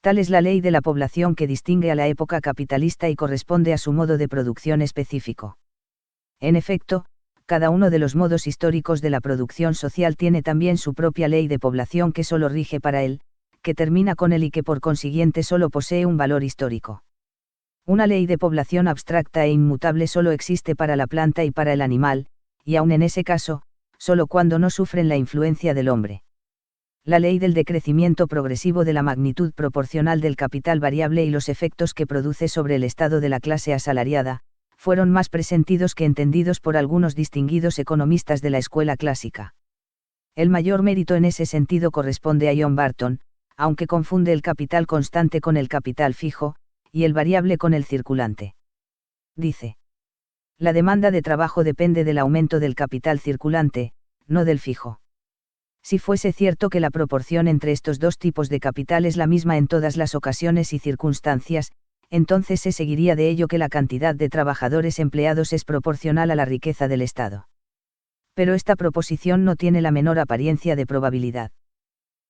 Tal es la ley de la población que distingue a la época capitalista y corresponde a su modo de producción específico. En efecto, cada uno de los modos históricos de la producción social tiene también su propia ley de población que solo rige para él, que termina con él y que por consiguiente solo posee un valor histórico. Una ley de población abstracta e inmutable solo existe para la planta y para el animal, y aun en ese caso, solo cuando no sufren la influencia del hombre. La ley del decrecimiento progresivo de la magnitud proporcional del capital variable y los efectos que produce sobre el estado de la clase asalariada, fueron más presentidos que entendidos por algunos distinguidos economistas de la escuela clásica. El mayor mérito en ese sentido corresponde a John Barton, aunque confunde el capital constante con el capital fijo, y el variable con el circulante. Dice: la demanda de trabajo depende del aumento del capital circulante, no del fijo. Si fuese cierto que la proporción entre estos dos tipos de capital es la misma en todas las ocasiones y circunstancias, entonces se seguiría de ello que la cantidad de trabajadores empleados es proporcional a la riqueza del Estado. Pero esta proposición no tiene la menor apariencia de probabilidad.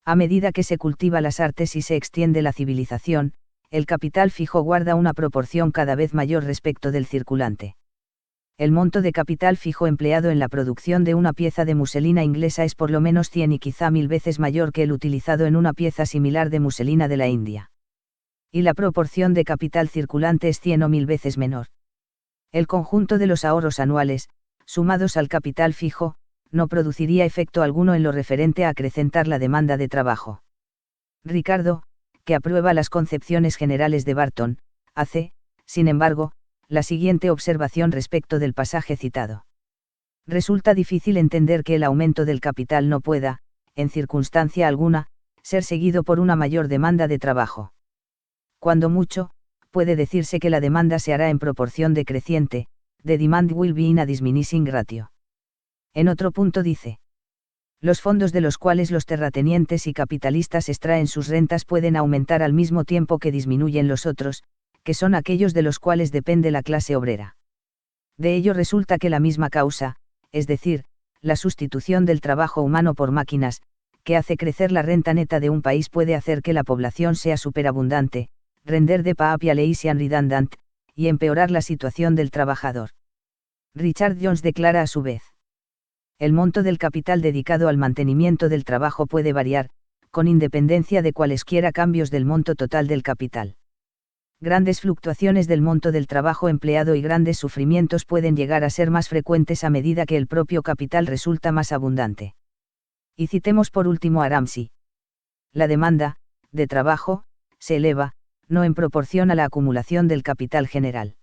A medida que se cultiva las artes y se extiende la civilización, el capital fijo guarda una proporción cada vez mayor respecto del circulante. El monto de capital fijo empleado en la producción de una pieza de muselina inglesa es por lo menos 100 y quizá 1000 veces mayor que el utilizado en una pieza similar de muselina de la India. Y la proporción de capital circulante es 100 o 1000 veces menor. El conjunto de los ahorros anuales, sumados al capital fijo, no produciría efecto alguno en lo referente a acrecentar la demanda de trabajo. Ricardo, que aprueba las concepciones generales de Barton, hace, sin embargo, la siguiente observación respecto del pasaje citado. Resulta difícil entender que el aumento del capital no pueda, en circunstancia alguna, ser seguido por una mayor demanda de trabajo. Cuando mucho, puede decirse que la demanda se hará en proporción decreciente, the demand will be in a diminishing ratio. En otro punto dice: los fondos de los cuales los terratenientes y capitalistas extraen sus rentas pueden aumentar al mismo tiempo que disminuyen los otros, que son aquellos de los cuales depende la clase obrera. De ello resulta que la misma causa, es decir, la sustitución del trabajo humano por máquinas, que hace crecer la renta neta de un país puede hacer que la población sea superabundante, render de population redundant, y empeorar la situación del trabajador. Richard Jones declara a su vez: el monto del capital dedicado al mantenimiento del trabajo puede variar, con independencia de cualesquiera cambios del monto total del capital. Grandes fluctuaciones del monto del trabajo empleado y grandes sufrimientos pueden llegar a ser más frecuentes a medida que el propio capital resulta más abundante. Y citemos por último a Ramsey. La demanda, de trabajo, se eleva, no en proporción a la acumulación del capital general.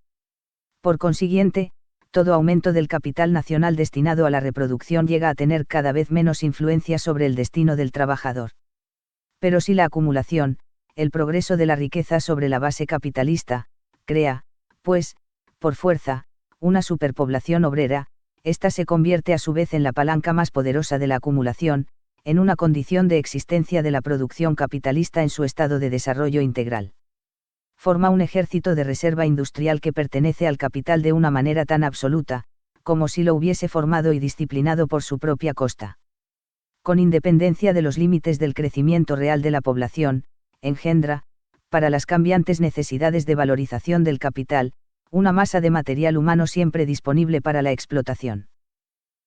Por consiguiente, todo aumento del capital nacional destinado a la reproducción llega a tener cada vez menos influencia sobre el destino del trabajador. Pero si la acumulación, el progreso de la riqueza sobre la base capitalista, crea, pues, por fuerza, una superpoblación obrera, ésta se convierte a su vez en la palanca más poderosa de la acumulación, en una condición de existencia de la producción capitalista en su estado de desarrollo integral. Forma un ejército de reserva industrial que pertenece al capital de una manera tan absoluta, como si lo hubiese formado y disciplinado por su propia costa. Con independencia de los límites del crecimiento real de la población, engendra, para las cambiantes necesidades de valorización del capital, una masa de material humano siempre disponible para la explotación.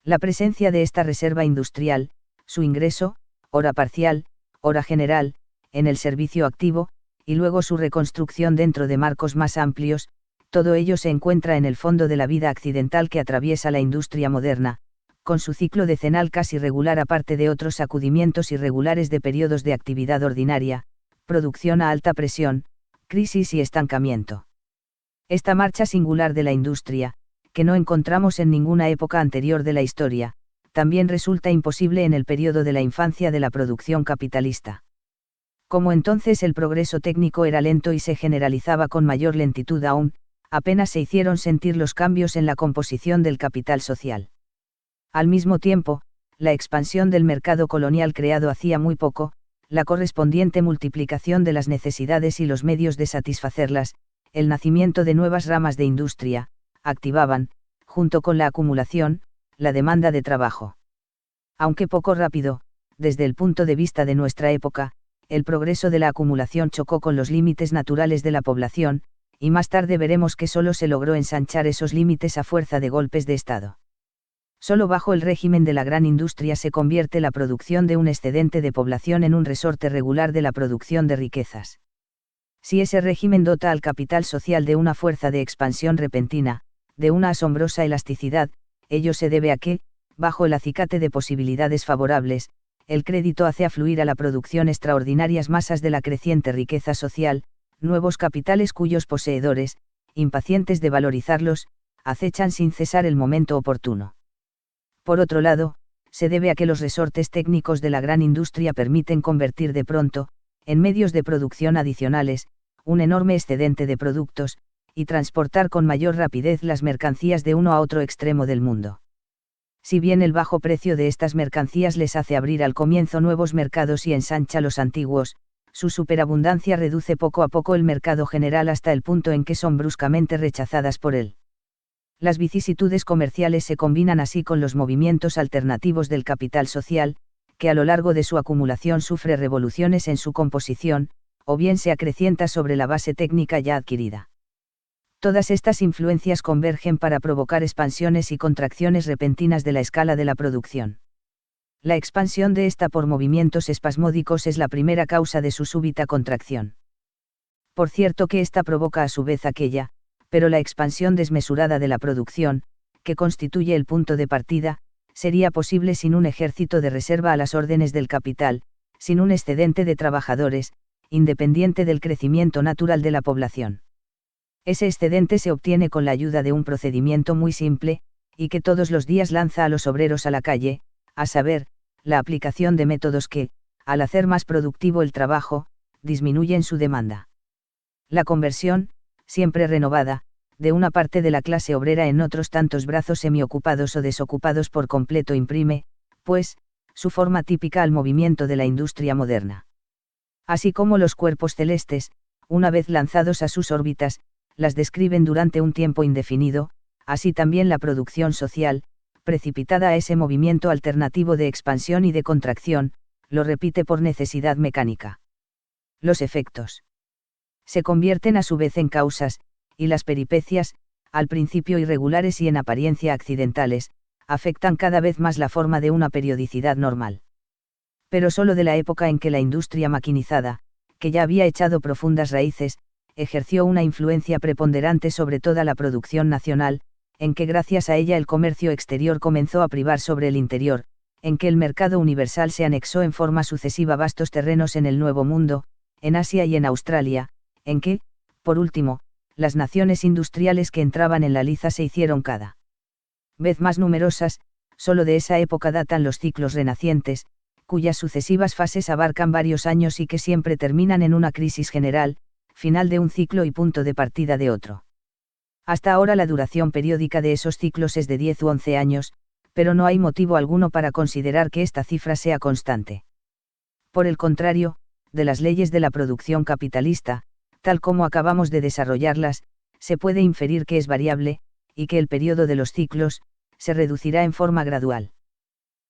La presencia de esta reserva industrial, su ingreso, ora parcial, ora general, en el servicio activo, y luego su reconstrucción dentro de marcos más amplios, todo ello se encuentra en el fondo de la vida accidental que atraviesa la industria moderna, con su ciclo decenal casi regular aparte de otros sacudimientos irregulares de periodos de actividad ordinaria, producción a alta presión, crisis y estancamiento. Esta marcha singular de la industria, que no encontramos en ninguna época anterior de la historia, también resulta imposible en el periodo de la infancia de la producción capitalista. Como entonces el progreso técnico era lento y se generalizaba con mayor lentitud aún, apenas se hicieron sentir los cambios en la composición del capital social. Al mismo tiempo, la expansión del mercado colonial creado hacía muy poco, la correspondiente multiplicación de las necesidades y los medios de satisfacerlas, el nacimiento de nuevas ramas de industria, activaban, junto con la acumulación, la demanda de trabajo. Aunque poco rápido, desde el punto de vista de nuestra época, el progreso de la acumulación chocó con los límites naturales de la población, y más tarde veremos que solo se logró ensanchar esos límites a fuerza de golpes de Estado. Solo bajo el régimen de la gran industria se convierte la producción de un excedente de población en un resorte regular de la producción de riquezas. Si ese régimen dota al capital social de una fuerza de expansión repentina, de una asombrosa elasticidad, ello se debe a que, bajo el acicate de posibilidades favorables, el crédito hace afluir a la producción extraordinarias masas de la creciente riqueza social, nuevos capitales cuyos poseedores, impacientes de valorizarlos, acechan sin cesar el momento oportuno. Por otro lado, se debe a que los resortes técnicos de la gran industria permiten convertir de pronto, en medios de producción adicionales, un enorme excedente de productos, y transportar con mayor rapidez las mercancías de uno a otro extremo del mundo. Si bien el bajo precio de estas mercancías les hace abrir al comienzo nuevos mercados y ensancha los antiguos, su superabundancia reduce poco a poco el mercado general hasta el punto en que son bruscamente rechazadas por él. Las vicisitudes comerciales se combinan así con los movimientos alternativos del capital social, que a lo largo de su acumulación sufre revoluciones en su composición, o bien se acrecienta sobre la base técnica ya adquirida. Todas estas influencias convergen para provocar expansiones y contracciones repentinas de la escala de la producción. La expansión de esta por movimientos espasmódicos es la primera causa de su súbita contracción. Por cierto que esta provoca a su vez aquella, pero la expansión desmesurada de la producción, que constituye el punto de partida, sería posible sin un ejército de reserva a las órdenes del capital, sin un excedente de trabajadores, independiente del crecimiento natural de la población. Ese excedente se obtiene con la ayuda de un procedimiento muy simple, y que todos los días lanza a los obreros a la calle, a saber, la aplicación de métodos que, al hacer más productivo el trabajo, disminuyen su demanda. La conversión, siempre renovada, de una parte de la clase obrera en otros tantos brazos semiocupados o desocupados por completo imprime, pues, su forma típica al movimiento de la industria moderna. Así como los cuerpos celestes, una vez lanzados a sus órbitas, las describen durante un tiempo indefinido, así también la producción social, precipitada a ese movimiento alternativo de expansión y de contracción, lo repite por necesidad mecánica. Los efectos se convierten a su vez en causas, y las peripecias, al principio irregulares y en apariencia accidentales, afectan cada vez más la forma de una periodicidad normal. Pero solo de la época en que la industria maquinizada, que ya había echado profundas raíces, ejerció una influencia preponderante sobre toda la producción nacional, en que gracias a ella el comercio exterior comenzó a privar sobre el interior, en que el mercado universal se anexó en forma sucesiva vastos terrenos en el Nuevo Mundo, en Asia y en Australia, en que, por último, las naciones industriales que entraban en la liza se hicieron cada vez más numerosas. Solo de esa época datan los ciclos renacientes, cuyas sucesivas fases abarcan varios años y que siempre terminan en una crisis general, final de un ciclo y punto de partida de otro. Hasta ahora la duración periódica de esos ciclos es de 10 u 11 años, pero no hay motivo alguno para considerar que esta cifra sea constante. Por el contrario, de las leyes de la producción capitalista, tal como acabamos de desarrollarlas, se puede inferir que es variable, y que el periodo de los ciclos se reducirá en forma gradual.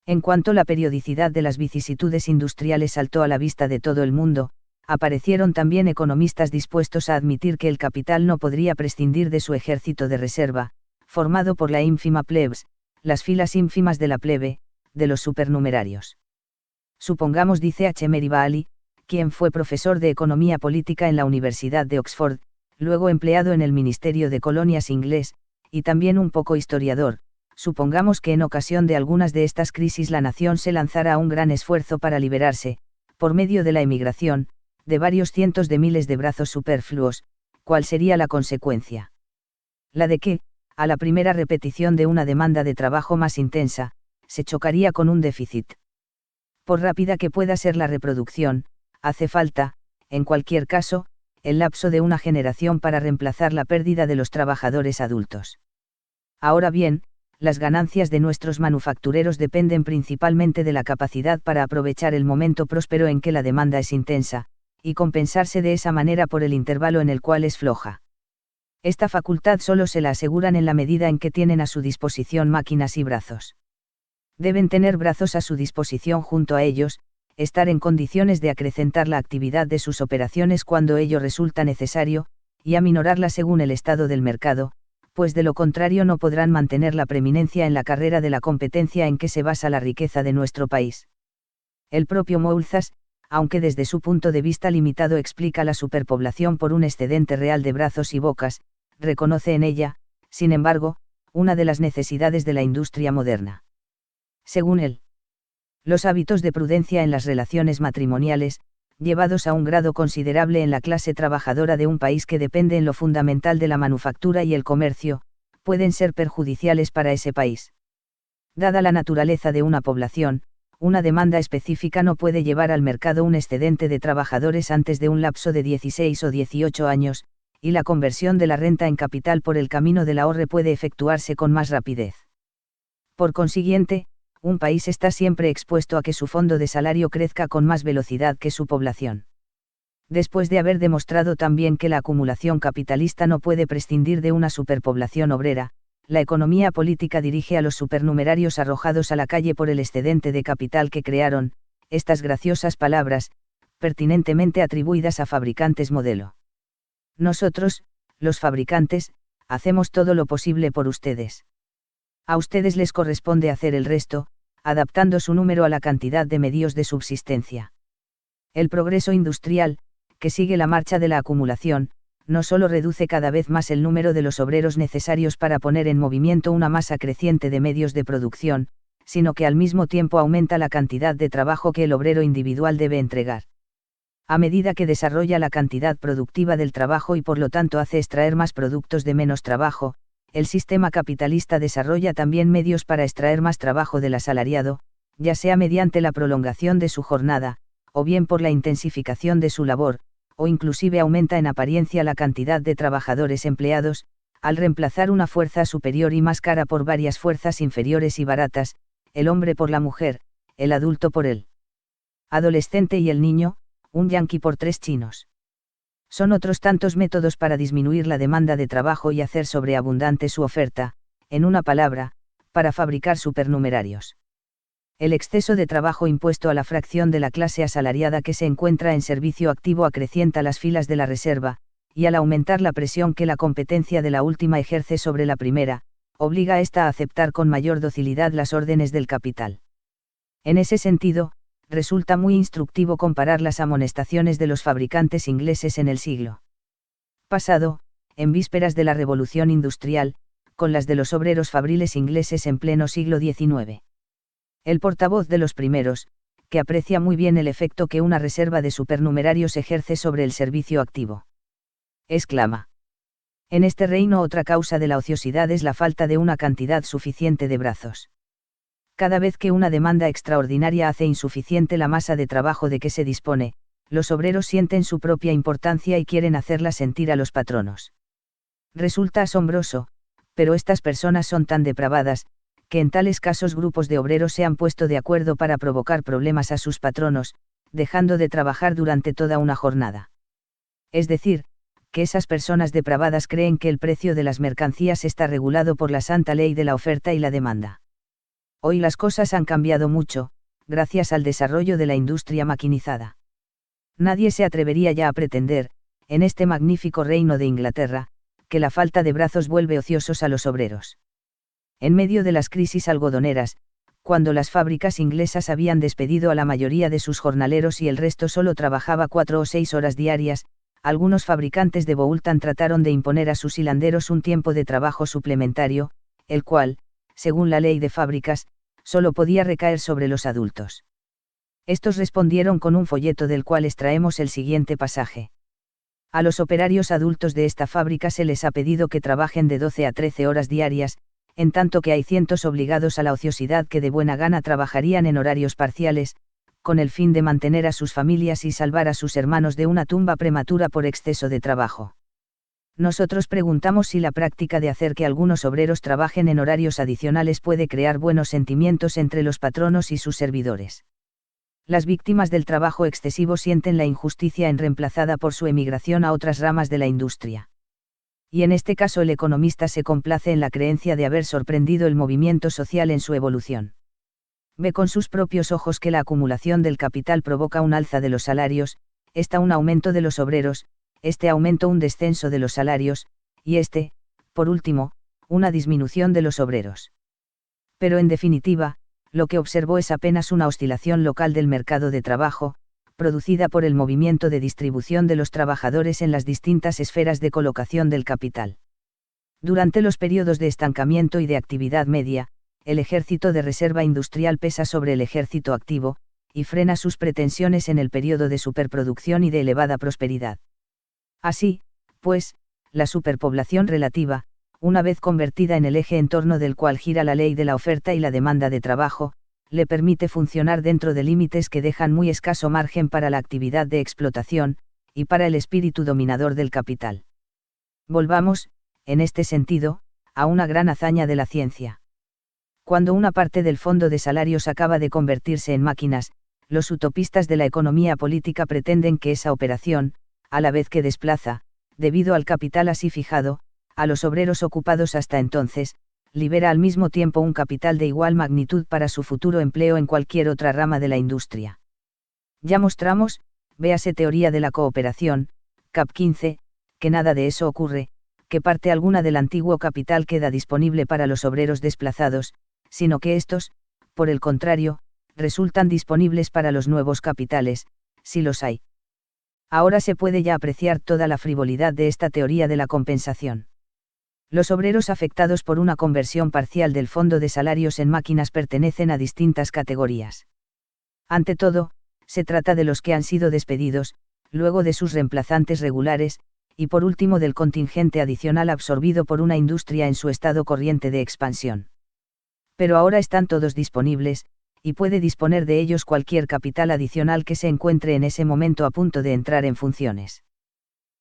En cuanto la periodicidad de las vicisitudes industriales saltó a la vista de todo el mundo, aparecieron también economistas dispuestos a admitir que el capital no podría prescindir de su ejército de reserva, formado por la ínfima plebs, las filas ínfimas de la plebe, de los supernumerarios. Supongamos, dice H. Merivale, quien fue profesor de economía política en la Universidad de Oxford, luego empleado en el Ministerio de Colonias inglés, y también un poco historiador, supongamos que en ocasión de algunas de estas crisis la nación se lanzara a un gran esfuerzo para liberarse, por medio de la emigración, de varios cientos de miles de brazos superfluos. ¿Cuál sería la consecuencia? La de que, a la primera repetición de una demanda de trabajo más intensa, se chocaría con un déficit. Por rápida que pueda ser la reproducción, hace falta, en cualquier caso, el lapso de una generación para reemplazar la pérdida de los trabajadores adultos. Ahora bien, las ganancias de nuestros manufactureros dependen principalmente de la capacidad para aprovechar el momento próspero en que la demanda es intensa, y compensarse de esa manera por el intervalo en el cual es floja. Esta facultad solo se la aseguran en la medida en que tienen a su disposición máquinas y brazos. Deben tener brazos a su disposición junto a ellos, estar en condiciones de acrecentar la actividad de sus operaciones cuando ello resulta necesario, y aminorarla según el estado del mercado, pues de lo contrario no podrán mantener la preeminencia en la carrera de la competencia en que se basa la riqueza de nuestro país. El propio Malthus, aunque desde su punto de vista limitado explica la superpoblación por un excedente real de brazos y bocas, reconoce en ella, sin embargo, una de las necesidades de la industria moderna. Según él, los hábitos de prudencia en las relaciones matrimoniales, llevados a un grado considerable en la clase trabajadora de un país que depende en lo fundamental de la manufactura y el comercio, pueden ser perjudiciales para ese país. Dada la naturaleza de una población, una demanda específica no puede llevar al mercado un excedente de trabajadores antes de un lapso de 16 o 18 años, y la conversión de la renta en capital por el camino del ahorro puede efectuarse con más rapidez. Por consiguiente, un país está siempre expuesto a que su fondo de salario crezca con más velocidad que su población. Después de haber demostrado también que la acumulación capitalista no puede prescindir de una superpoblación obrera, la economía política dirige a los supernumerarios arrojados a la calle por el excedente de capital que crearon, estas graciosas palabras, pertinentemente atribuidas a fabricantes modelo. Nosotros, los fabricantes, hacemos todo lo posible por ustedes. A ustedes les corresponde hacer el resto, adaptando su número a la cantidad de medios de subsistencia. El progreso industrial, que sigue la marcha de la acumulación, no solo reduce cada vez más el número de los obreros necesarios para poner en movimiento una masa creciente de medios de producción, sino que al mismo tiempo aumenta la cantidad de trabajo que el obrero individual debe entregar. A medida que desarrolla la cantidad productiva del trabajo y por lo tanto hace extraer más productos de menos trabajo, el sistema capitalista desarrolla también medios para extraer más trabajo del asalariado, ya sea mediante la prolongación de su jornada, o bien por la intensificación de su labor, o inclusive aumenta en apariencia la cantidad de trabajadores empleados, al reemplazar una fuerza superior y más cara por varias fuerzas inferiores y baratas, el hombre por la mujer, el adulto por el adolescente y el niño, un yanqui por 3 chinos. Son otros tantos métodos para disminuir la demanda de trabajo y hacer sobreabundante su oferta, en una palabra, para fabricar supernumerarios. El exceso de trabajo impuesto a la fracción de la clase asalariada que se encuentra en servicio activo acrecienta las filas de la reserva, y al aumentar la presión que la competencia de la última ejerce sobre la primera, obliga a ésta a aceptar con mayor docilidad las órdenes del capital. En ese sentido, resulta muy instructivo comparar las amonestaciones de los fabricantes ingleses en el siglo pasado, en vísperas de la Revolución Industrial, con las de los obreros fabriles ingleses en pleno siglo XIX. El portavoz de los primeros, que aprecia muy bien el efecto que una reserva de supernumerarios ejerce sobre el servicio activo, exclama: en este reino otra causa de la ociosidad es la falta de una cantidad suficiente de brazos. Cada vez que una demanda extraordinaria hace insuficiente la masa de trabajo de que se dispone, los obreros sienten su propia importancia y quieren hacerla sentir a los patronos. Resulta asombroso, pero estas personas son tan depravadas, que en tales casos grupos de obreros se han puesto de acuerdo para provocar problemas a sus patronos, dejando de trabajar durante toda una jornada. Es decir, que esas personas depravadas creen que el precio de las mercancías está regulado por la santa ley de la oferta y la demanda. Hoy las cosas han cambiado mucho, gracias al desarrollo de la industria maquinizada. Nadie se atrevería ya a pretender, en este magnífico reino de Inglaterra, que la falta de brazos vuelve ociosos a los obreros. En medio de las crisis algodoneras, cuando las fábricas inglesas habían despedido a la mayoría de sus jornaleros y el resto solo trabajaba 4 o 6 horas diarias, algunos fabricantes de Boulton trataron de imponer a sus hilanderos un tiempo de trabajo suplementario, el cual, según la ley de fábricas, solo podía recaer sobre los adultos. Estos respondieron con un folleto del cual extraemos el siguiente pasaje. A los operarios adultos de esta fábrica se les ha pedido que trabajen de 12 a 13 horas diarias, en tanto que hay cientos obligados a la ociosidad que de buena gana trabajarían en horarios parciales, con el fin de mantener a sus familias y salvar a sus hermanos de una tumba prematura por exceso de trabajo. Nosotros preguntamos si la práctica de hacer que algunos obreros trabajen en horarios adicionales puede crear buenos sentimientos entre los patronos y sus servidores. Las víctimas del trabajo excesivo sienten la injusticia en reemplazada por su emigración a otras ramas de la industria. Y en este caso el economista se complace en la creencia de haber sorprendido el movimiento social en su evolución. Ve con sus propios ojos que la acumulación del capital provoca un alza de los salarios, esta un aumento de los obreros, este aumento un descenso de los salarios, y este, por último, una disminución de los obreros. Pero en definitiva, lo que observó es apenas una oscilación local del mercado de trabajo, producida por el movimiento de distribución de los trabajadores en las distintas esferas de colocación del capital. Durante los periodos de estancamiento y de actividad media, el ejército de reserva industrial pesa sobre el ejército activo, y frena sus pretensiones en el periodo de superproducción y de elevada prosperidad. Así, pues, la superpoblación relativa, una vez convertida en el eje en torno del cual gira la ley de la oferta y la demanda de trabajo, le permite funcionar dentro de límites que dejan muy escaso margen para la actividad de explotación, y para el espíritu dominador del capital. Volvamos, en este sentido, a una gran hazaña de la ciencia. Cuando una parte del fondo de salarios acaba de convertirse en máquinas, los utopistas de la economía política pretenden que esa operación, a la vez que desplaza, debido al capital así fijado, a los obreros ocupados hasta entonces, libera al mismo tiempo un capital de igual magnitud para su futuro empleo en cualquier otra rama de la industria. Ya mostramos, véase Teoría de la Cooperación, cap. 15, que nada de eso ocurre, que parte alguna del antiguo capital queda disponible para los obreros desplazados, sino que estos, por el contrario, resultan disponibles para los nuevos capitales, si los hay. Ahora se puede ya apreciar toda la frivolidad de esta teoría de la compensación. Los obreros afectados por una conversión parcial del fondo de salarios en máquinas pertenecen a distintas categorías. Ante todo, se trata de los que han sido despedidos, luego de sus reemplazantes regulares, y por último del contingente adicional absorbido por una industria en su estado corriente de expansión. Pero ahora están todos disponibles, y puede disponer de ellos cualquier capital adicional que se encuentre en ese momento a punto de entrar en funciones.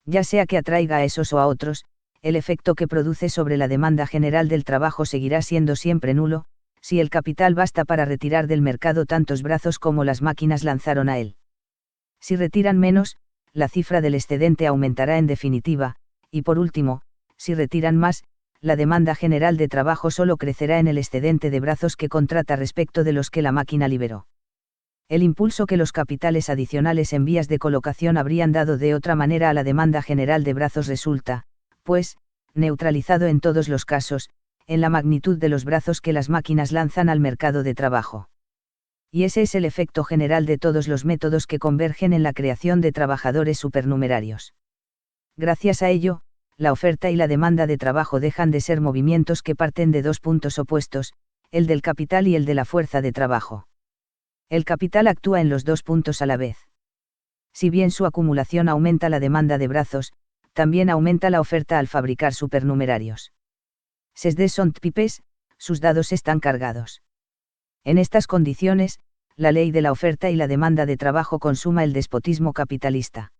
Ya sea que atraiga a esos o a otros, el efecto que produce sobre la demanda general del trabajo seguirá siendo siempre nulo, si el capital basta para retirar del mercado tantos brazos como las máquinas lanzaron a él. Si retiran menos, la cifra del excedente aumentará en definitiva, y por último, si retiran más, la demanda general de trabajo solo crecerá en el excedente de brazos que contrata respecto de los que la máquina liberó. El impulso que los capitales adicionales en vías de colocación habrían dado de otra manera a la demanda general de brazos resulta, pues, neutralizado en todos los casos, en la magnitud de los brazos que las máquinas lanzan al mercado de trabajo. Y ese es el efecto general de todos los métodos que convergen en la creación de trabajadores supernumerarios. Gracias a ello, la oferta y la demanda de trabajo dejan de ser movimientos que parten de dos puntos opuestos, el del capital y el de la fuerza de trabajo. El capital actúa en los dos puntos a la vez. Si bien su acumulación aumenta la demanda de brazos, también aumenta la oferta al fabricar supernumerarios. Ses des sont pipes, sus dados están cargados. En estas condiciones, la ley de la oferta y la demanda de trabajo consuma el despotismo capitalista.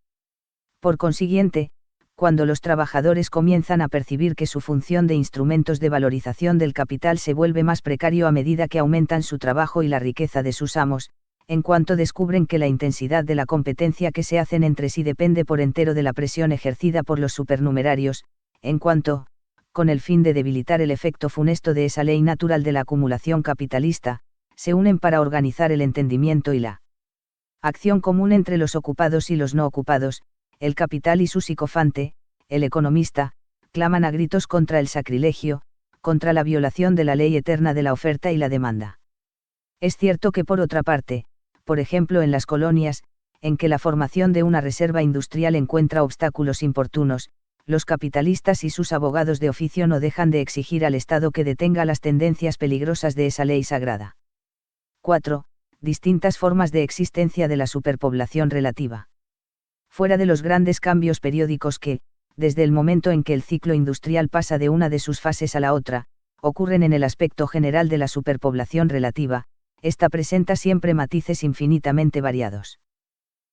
Por consiguiente, cuando los trabajadores comienzan a percibir que su función de instrumentos de valorización del capital se vuelve más precario a medida que aumentan su trabajo y la riqueza de sus amos, en cuanto descubren que la intensidad de la competencia que se hacen entre sí depende por entero de la presión ejercida por los supernumerarios, en cuanto, con el fin de debilitar el efecto funesto de esa ley natural de la acumulación capitalista, se unen para organizar el entendimiento y la acción común entre los ocupados y los no ocupados, el capital y su psicofante, el economista, claman a gritos contra el sacrilegio, contra la violación de la ley eterna de la oferta y la demanda. Es cierto que por otra parte, por ejemplo en las colonias, en que la formación de una reserva industrial encuentra obstáculos importunos, los capitalistas y sus abogados de oficio no dejan de exigir al Estado que detenga las tendencias peligrosas de esa ley sagrada. 4. Distintas formas de existencia de la superpoblación relativa. Fuera de los grandes cambios periódicos que, desde el momento en que el ciclo industrial pasa de una de sus fases a la otra, ocurren en el aspecto general de la superpoblación relativa, esta presenta siempre matices infinitamente variados.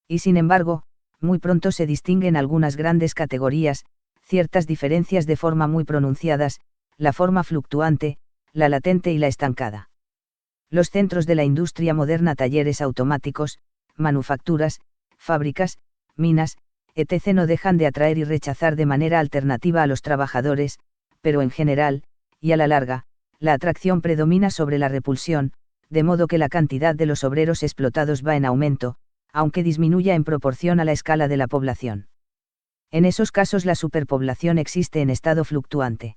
Y sin embargo, muy pronto se distinguen algunas grandes categorías, ciertas diferencias de forma muy pronunciadas, la forma fluctuante, la latente y la estancada. Los centros de la industria moderna, talleres automáticos, manufacturas, fábricas, minas, etc. no dejan de atraer y rechazar de manera alternativa a los trabajadores, pero en general, y a la larga, la atracción predomina sobre la repulsión, de modo que la cantidad de los obreros explotados va en aumento, aunque disminuya en proporción a la escala de la población. En esos casos la superpoblación existe en estado fluctuante.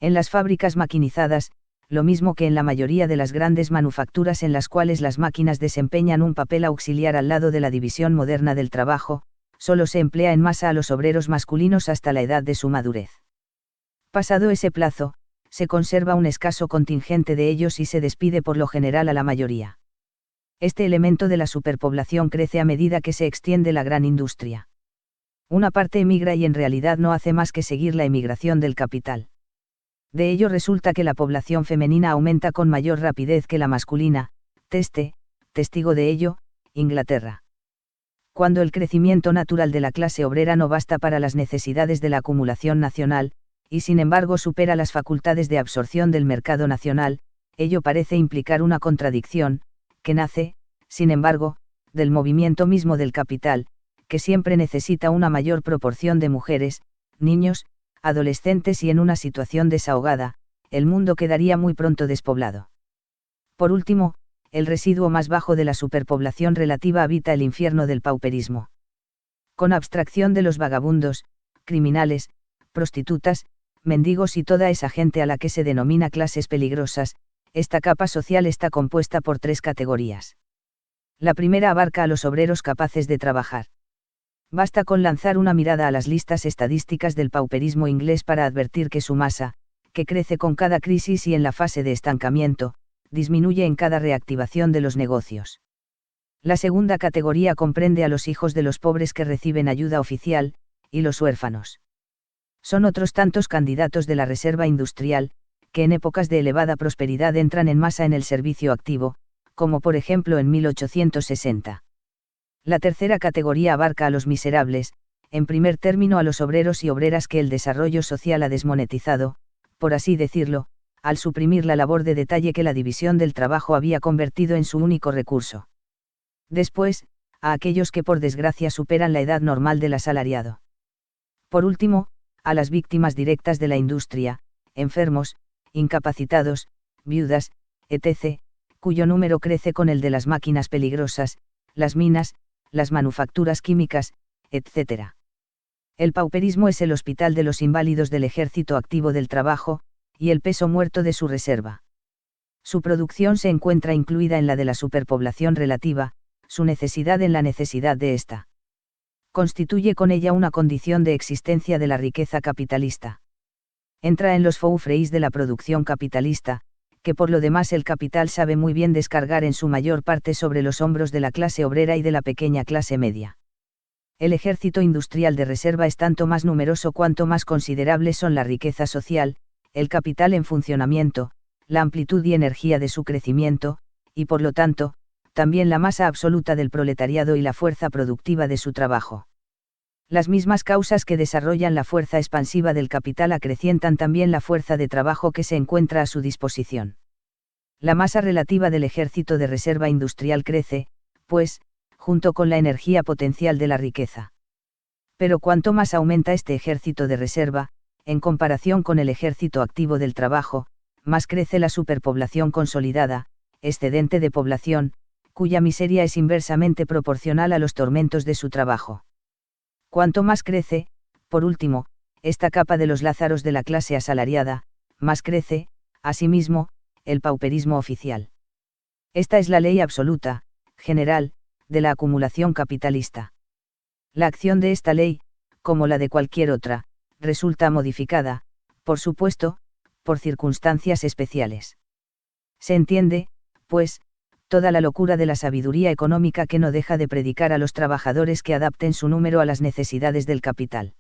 En las fábricas maquinizadas, lo mismo que en la mayoría de las grandes manufacturas en las cuales las máquinas desempeñan un papel auxiliar al lado de la división moderna del trabajo, solo se emplea en masa a los obreros masculinos hasta la edad de su madurez. Pasado ese plazo, se conserva un escaso contingente de ellos y se despide por lo general a la mayoría. Este elemento de la superpoblación crece a medida que se extiende la gran industria. Una parte emigra y en realidad no hace más que seguir la emigración del capital. De ello resulta que la población femenina aumenta con mayor rapidez que la masculina, testigo de ello, Inglaterra. Cuando el crecimiento natural de la clase obrera no basta para las necesidades de la acumulación nacional, y sin embargo supera las facultades de absorción del mercado nacional, ello parece implicar una contradicción, que nace, sin embargo, del movimiento mismo del capital, que siempre necesita una mayor proporción de mujeres, niños, adolescentes y en una situación desahogada, el mundo quedaría muy pronto despoblado. Por último, el residuo más bajo de la superpoblación relativa habita el infierno del pauperismo. Con abstracción de los vagabundos, criminales, prostitutas, mendigos y toda esa gente a la que se denomina clases peligrosas, esta capa social está compuesta por 3 categorías. La primera abarca a los obreros capaces de trabajar. Basta con lanzar una mirada a las listas estadísticas del pauperismo inglés para advertir que su masa, que crece con cada crisis y en la fase de estancamiento, disminuye en cada reactivación de los negocios. La segunda categoría comprende a los hijos de los pobres que reciben ayuda oficial, y los huérfanos. Son otros tantos candidatos de la reserva industrial, que en épocas de elevada prosperidad entran en masa en el servicio activo, como por ejemplo en 1860. La tercera categoría abarca a los miserables, en primer término a los obreros y obreras que el desarrollo social ha desmonetizado, por así decirlo, al suprimir la labor de detalle que la división del trabajo había convertido en su único recurso. Después, a aquellos que por desgracia superan la edad normal del asalariado. Por último, a las víctimas directas de la industria, enfermos, incapacitados, viudas, etc., cuyo número crece con el de las máquinas peligrosas, las minas, las manufacturas químicas, etc. El pauperismo es el hospital de los inválidos del ejército activo del trabajo, y el peso muerto de su reserva. Su producción se encuentra incluida en la de la superpoblación relativa, su necesidad en la necesidad de ésta. Constituye con ella una condición de existencia de la riqueza capitalista. Entra en los foufreis de la producción capitalista, que por lo demás el capital sabe muy bien descargar en su mayor parte sobre los hombros de la clase obrera y de la pequeña clase media. El ejército industrial de reserva es tanto más numeroso cuanto más considerables son la riqueza social, el capital en funcionamiento, la amplitud y energía de su crecimiento, y por lo tanto, también la masa absoluta del proletariado y la fuerza productiva de su trabajo. Las mismas causas que desarrollan la fuerza expansiva del capital acrecientan también la fuerza de trabajo que se encuentra a su disposición. La masa relativa del ejército de reserva industrial crece, pues, junto con la energía potencial de la riqueza. Pero cuanto más aumenta este ejército de reserva, en comparación con el ejército activo del trabajo, más crece la superpoblación consolidada, excedente de población, cuya miseria es inversamente proporcional a los tormentos de su trabajo. Cuanto más crece, por último, esta capa de los lázaros de la clase asalariada, más crece, asimismo, el pauperismo oficial. Esta es la ley absoluta, general, de la acumulación capitalista. La acción de esta ley, como la de cualquier otra, resulta modificada, por supuesto, por circunstancias especiales. Se entiende, pues, toda la locura de la sabiduría económica que no deja de predicar a los trabajadores que adapten su número a las necesidades del capital.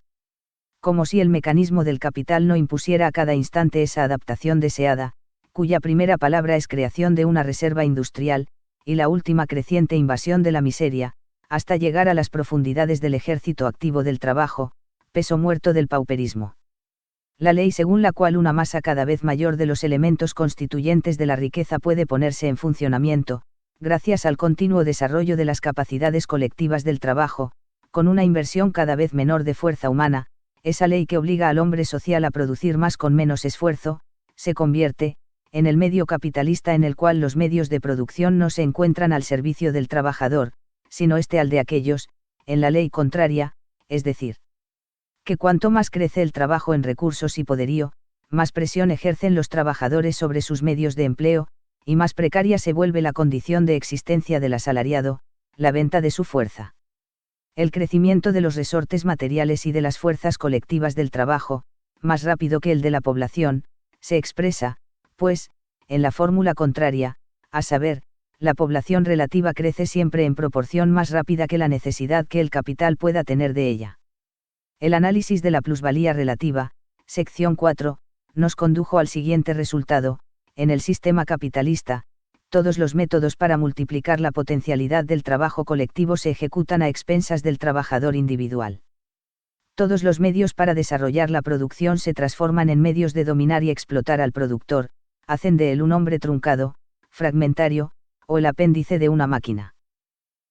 Como si el mecanismo del capital no impusiera a cada instante esa adaptación deseada, cuya primera palabra es creación de una reserva industrial, y la última creciente invasión de la miseria, hasta llegar a las profundidades del ejército activo del trabajo, peso muerto del pauperismo. La ley según la cual una masa cada vez mayor de los elementos constituyentes de la riqueza puede ponerse en funcionamiento, gracias al continuo desarrollo de las capacidades colectivas del trabajo, con una inversión cada vez menor de fuerza humana, esa ley que obliga al hombre social a producir más con menos esfuerzo, se convierte, en el medio capitalista en el cual los medios de producción no se encuentran al servicio del trabajador, sino al de aquellos, en la ley contraria, es decir, que cuanto más crece el trabajo en recursos y poderío, más presión ejercen los trabajadores sobre sus medios de empleo, y más precaria se vuelve la condición de existencia del asalariado, la venta de su fuerza. El crecimiento de los resortes materiales y de las fuerzas colectivas del trabajo, más rápido que el de la población, se expresa, pues, en la fórmula contraria, a saber, la población relativa crece siempre en proporción más rápida que la necesidad que el capital pueda tener de ella. El análisis de la plusvalía relativa, sección 4, nos condujo al siguiente resultado: en el sistema capitalista, todos los métodos para multiplicar la potencialidad del trabajo colectivo se ejecutan a expensas del trabajador individual. Todos los medios para desarrollar la producción se transforman en medios de dominar y explotar al productor, hacen de él un hombre truncado, fragmentario, o el apéndice de una máquina.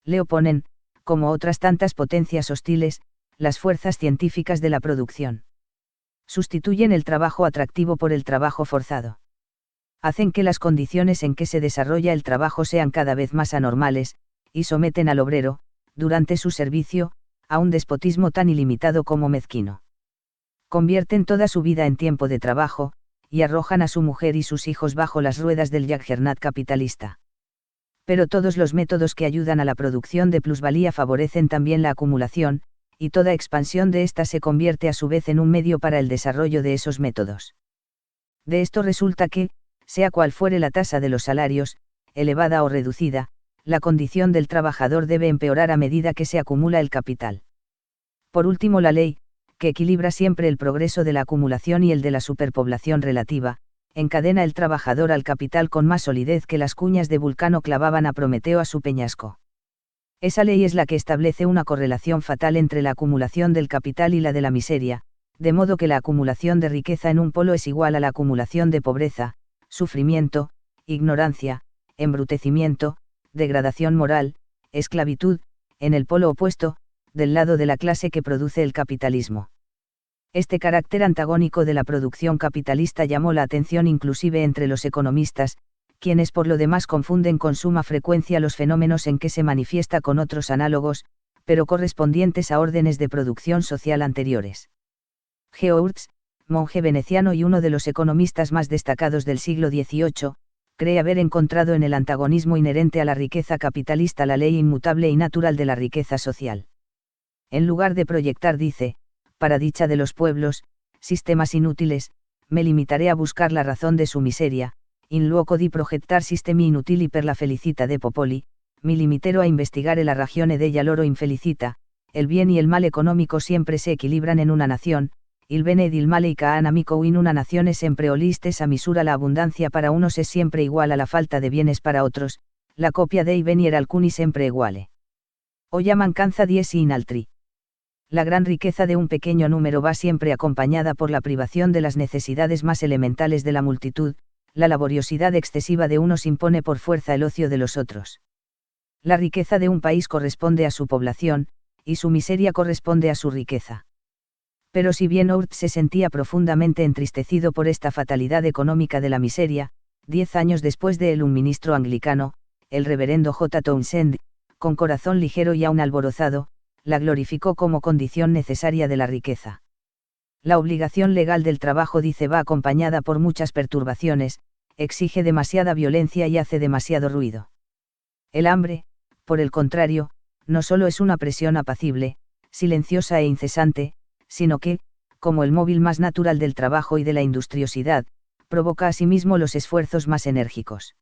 Le oponen, como otras tantas potencias hostiles, las fuerzas científicas de la producción. Sustituyen el trabajo atractivo por el trabajo forzado. Hacen que las condiciones en que se desarrolla el trabajo sean cada vez más anormales, y someten al obrero, durante su servicio, a un despotismo tan ilimitado como mezquino. Convierten toda su vida en tiempo de trabajo, y arrojan a su mujer y sus hijos bajo las ruedas del Jaggernauts capitalista. Pero todos los métodos que ayudan a la producción de plusvalía favorecen también la acumulación, y toda expansión de ésta se convierte a su vez en un medio para el desarrollo de esos métodos. De esto resulta que, sea cual fuere la tasa de los salarios, elevada o reducida, la condición del trabajador debe empeorar a medida que se acumula el capital. Por último, la ley, que equilibra siempre el progreso de la acumulación y el de la superpoblación relativa, encadena el trabajador al capital con más solidez que las cuñas de Vulcano clavaban a Prometeo a su peñasco. Esa ley es la que establece una correlación fatal entre la acumulación del capital y la de la miseria, de modo que la acumulación de riqueza en un polo es igual a la acumulación de pobreza, sufrimiento, ignorancia, embrutecimiento, degradación moral, esclavitud, en el polo opuesto, del lado de la clase que produce el capitalismo. Este carácter antagónico de la producción capitalista llamó la atención inclusive entre los economistas, quienes por lo demás confunden con suma frecuencia los fenómenos en que se manifiesta con otros análogos, pero correspondientes a órdenes de producción social anteriores. George, monje veneciano y uno de los economistas más destacados del siglo XVIII, cree haber encontrado en el antagonismo inherente a la riqueza capitalista la ley inmutable y natural de la riqueza social. En lugar de proyectar, dice, para dicha de los pueblos, sistemas inútiles, me limitaré a buscar la razón de su miseria, in luogo di progettar sistemi inutili per la felicita de popoli, mi limitero a investigare la ragione della loro infelicita, el bien y el mal económico siempre se equilibran en una nación, il bene ed il male y kaan amico in una nazione sempre olistes a misura la abundancia para unos es siempre igual a la falta de bienes para otros, la copia dei beni era alcuni sempre eguale. O ya mancanza dies in altri. La gran riqueza de un pequeño número va siempre acompañada por la privación de las necesidades más elementales de la multitud, la laboriosidad excesiva de unos impone por fuerza el ocio de los otros. La riqueza de un país corresponde a su población, y su miseria corresponde a su riqueza. Pero si bien Oort se sentía profundamente entristecido por esta fatalidad económica de la miseria, 10 años después de él un ministro anglicano, el reverendo J. Townshend, con corazón ligero y aún alborozado, la glorificó como condición necesaria de la riqueza. La obligación legal del trabajo, dice, va acompañada por muchas perturbaciones, exige demasiada violencia y hace demasiado ruido. El hambre, por el contrario, no solo es una presión apacible, silenciosa e incesante, sino que, como el móvil más natural del trabajo y de la industriosidad, provoca asimismo los esfuerzos más enérgicos.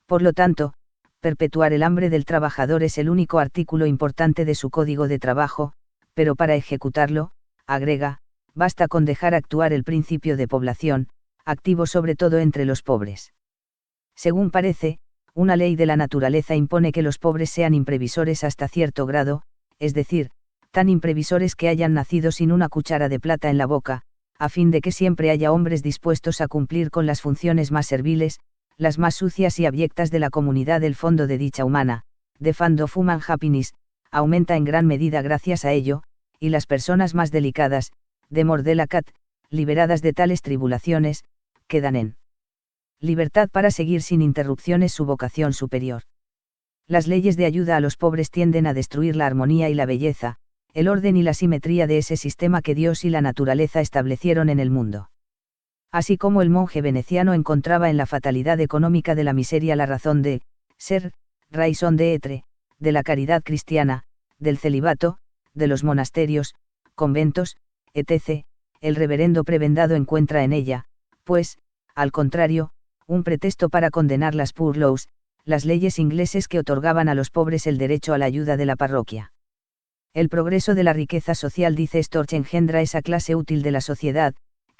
Por lo tanto, perpetuar el hambre del trabajador es el único artículo importante de su código de trabajo, pero para ejecutarlo, agrega, basta con dejar actuar el principio de población, activo sobre todo entre los pobres. Según parece, una ley de la naturaleza impone que los pobres sean imprevisores hasta cierto grado, es decir, tan imprevisores que hayan nacido sin una cuchara de plata en la boca, a fin de que siempre haya hombres dispuestos a cumplir con las funciones más serviles, las más sucias y abyectas de la comunidad. El fondo de dicha humana, the fund of human happiness, aumenta en gran medida gracias a ello, y las personas más delicadas, de Mordelacat, liberadas de tales tribulaciones, quedan en libertad para seguir sin interrupciones su vocación superior. Las leyes de ayuda a los pobres tienden a destruir la armonía y la belleza, el orden y la simetría de ese sistema que Dios y la naturaleza establecieron en el mundo. Así como el monje veneciano encontraba en la fatalidad económica de la miseria la razón de ser, raison d'être, de la caridad cristiana, del celibato, de los monasterios, conventos, etc., el reverendo prebendado encuentra en ella, pues, al contrario, un pretexto para condenar las poor laws, las leyes ingleses que otorgaban a los pobres el derecho a la ayuda de la parroquia. El progreso de la riqueza social, dice Storch, engendra esa clase útil de la sociedad,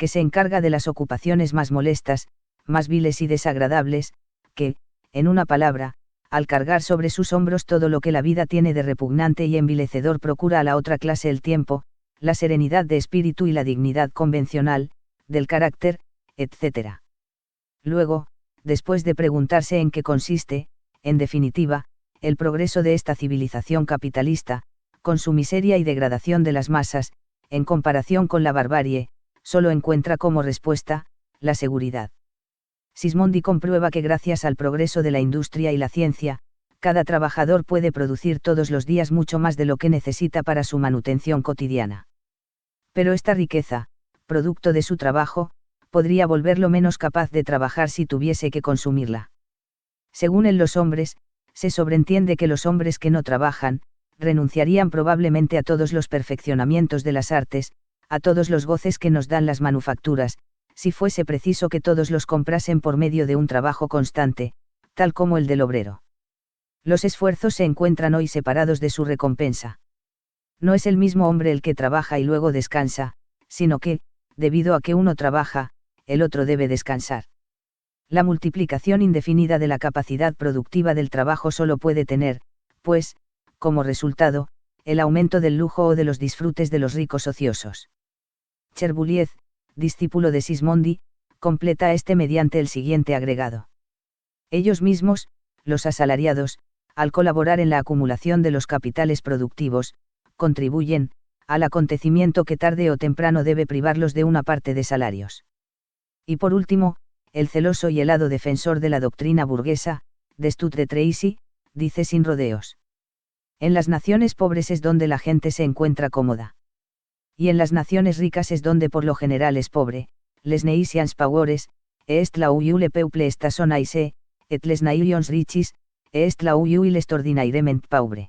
que se encarga de las ocupaciones más molestas, más viles y desagradables, que, en una palabra, al cargar sobre sus hombros todo lo que la vida tiene de repugnante y envilecedor, procura a la otra clase el tiempo, la serenidad de espíritu y la dignidad convencional, del carácter, etc. Luego, después de preguntarse en qué consiste, en definitiva, el progreso de esta civilización capitalista, con su miseria y degradación de las masas, en comparación con la barbarie, solo encuentra como respuesta, la seguridad. Sismondi comprueba que gracias al progreso de la industria y la ciencia, cada trabajador puede producir todos los días mucho más de lo que necesita para su manutención cotidiana. Pero esta riqueza, producto de su trabajo, podría volverlo menos capaz de trabajar si tuviese que consumirla. Según él, los hombres, se sobreentiende que los hombres que no trabajan, renunciarían probablemente a todos los perfeccionamientos de las artes, a todos los goces que nos dan las manufacturas, si fuese preciso que todos los comprasen por medio de un trabajo constante, tal como el del obrero. Los esfuerzos se encuentran hoy separados de su recompensa. No es el mismo hombre el que trabaja y luego descansa, sino que, debido a que uno trabaja, el otro debe descansar. La multiplicación indefinida de la capacidad productiva del trabajo solo puede tener, pues, como resultado, el aumento del lujo o de los disfrutes de los ricos ociosos. Cherbuliez, discípulo de Sismondi, completa este mediante el siguiente agregado. Ellos mismos, los asalariados, al colaborar en la acumulación de los capitales productivos, contribuyen, al acontecimiento que tarde o temprano debe privarlos de una parte de salarios. Y por último, el celoso y helado defensor de la doctrina burguesa, Destutt de Tracy, dice sin rodeos: en las naciones pobres es donde la gente se encuentra cómoda. Y en las naciones ricas es donde por lo general es pobre, les nations powers, est la où le peuple está son aise, et les nations riches, est la où il est ordinairement pauvre.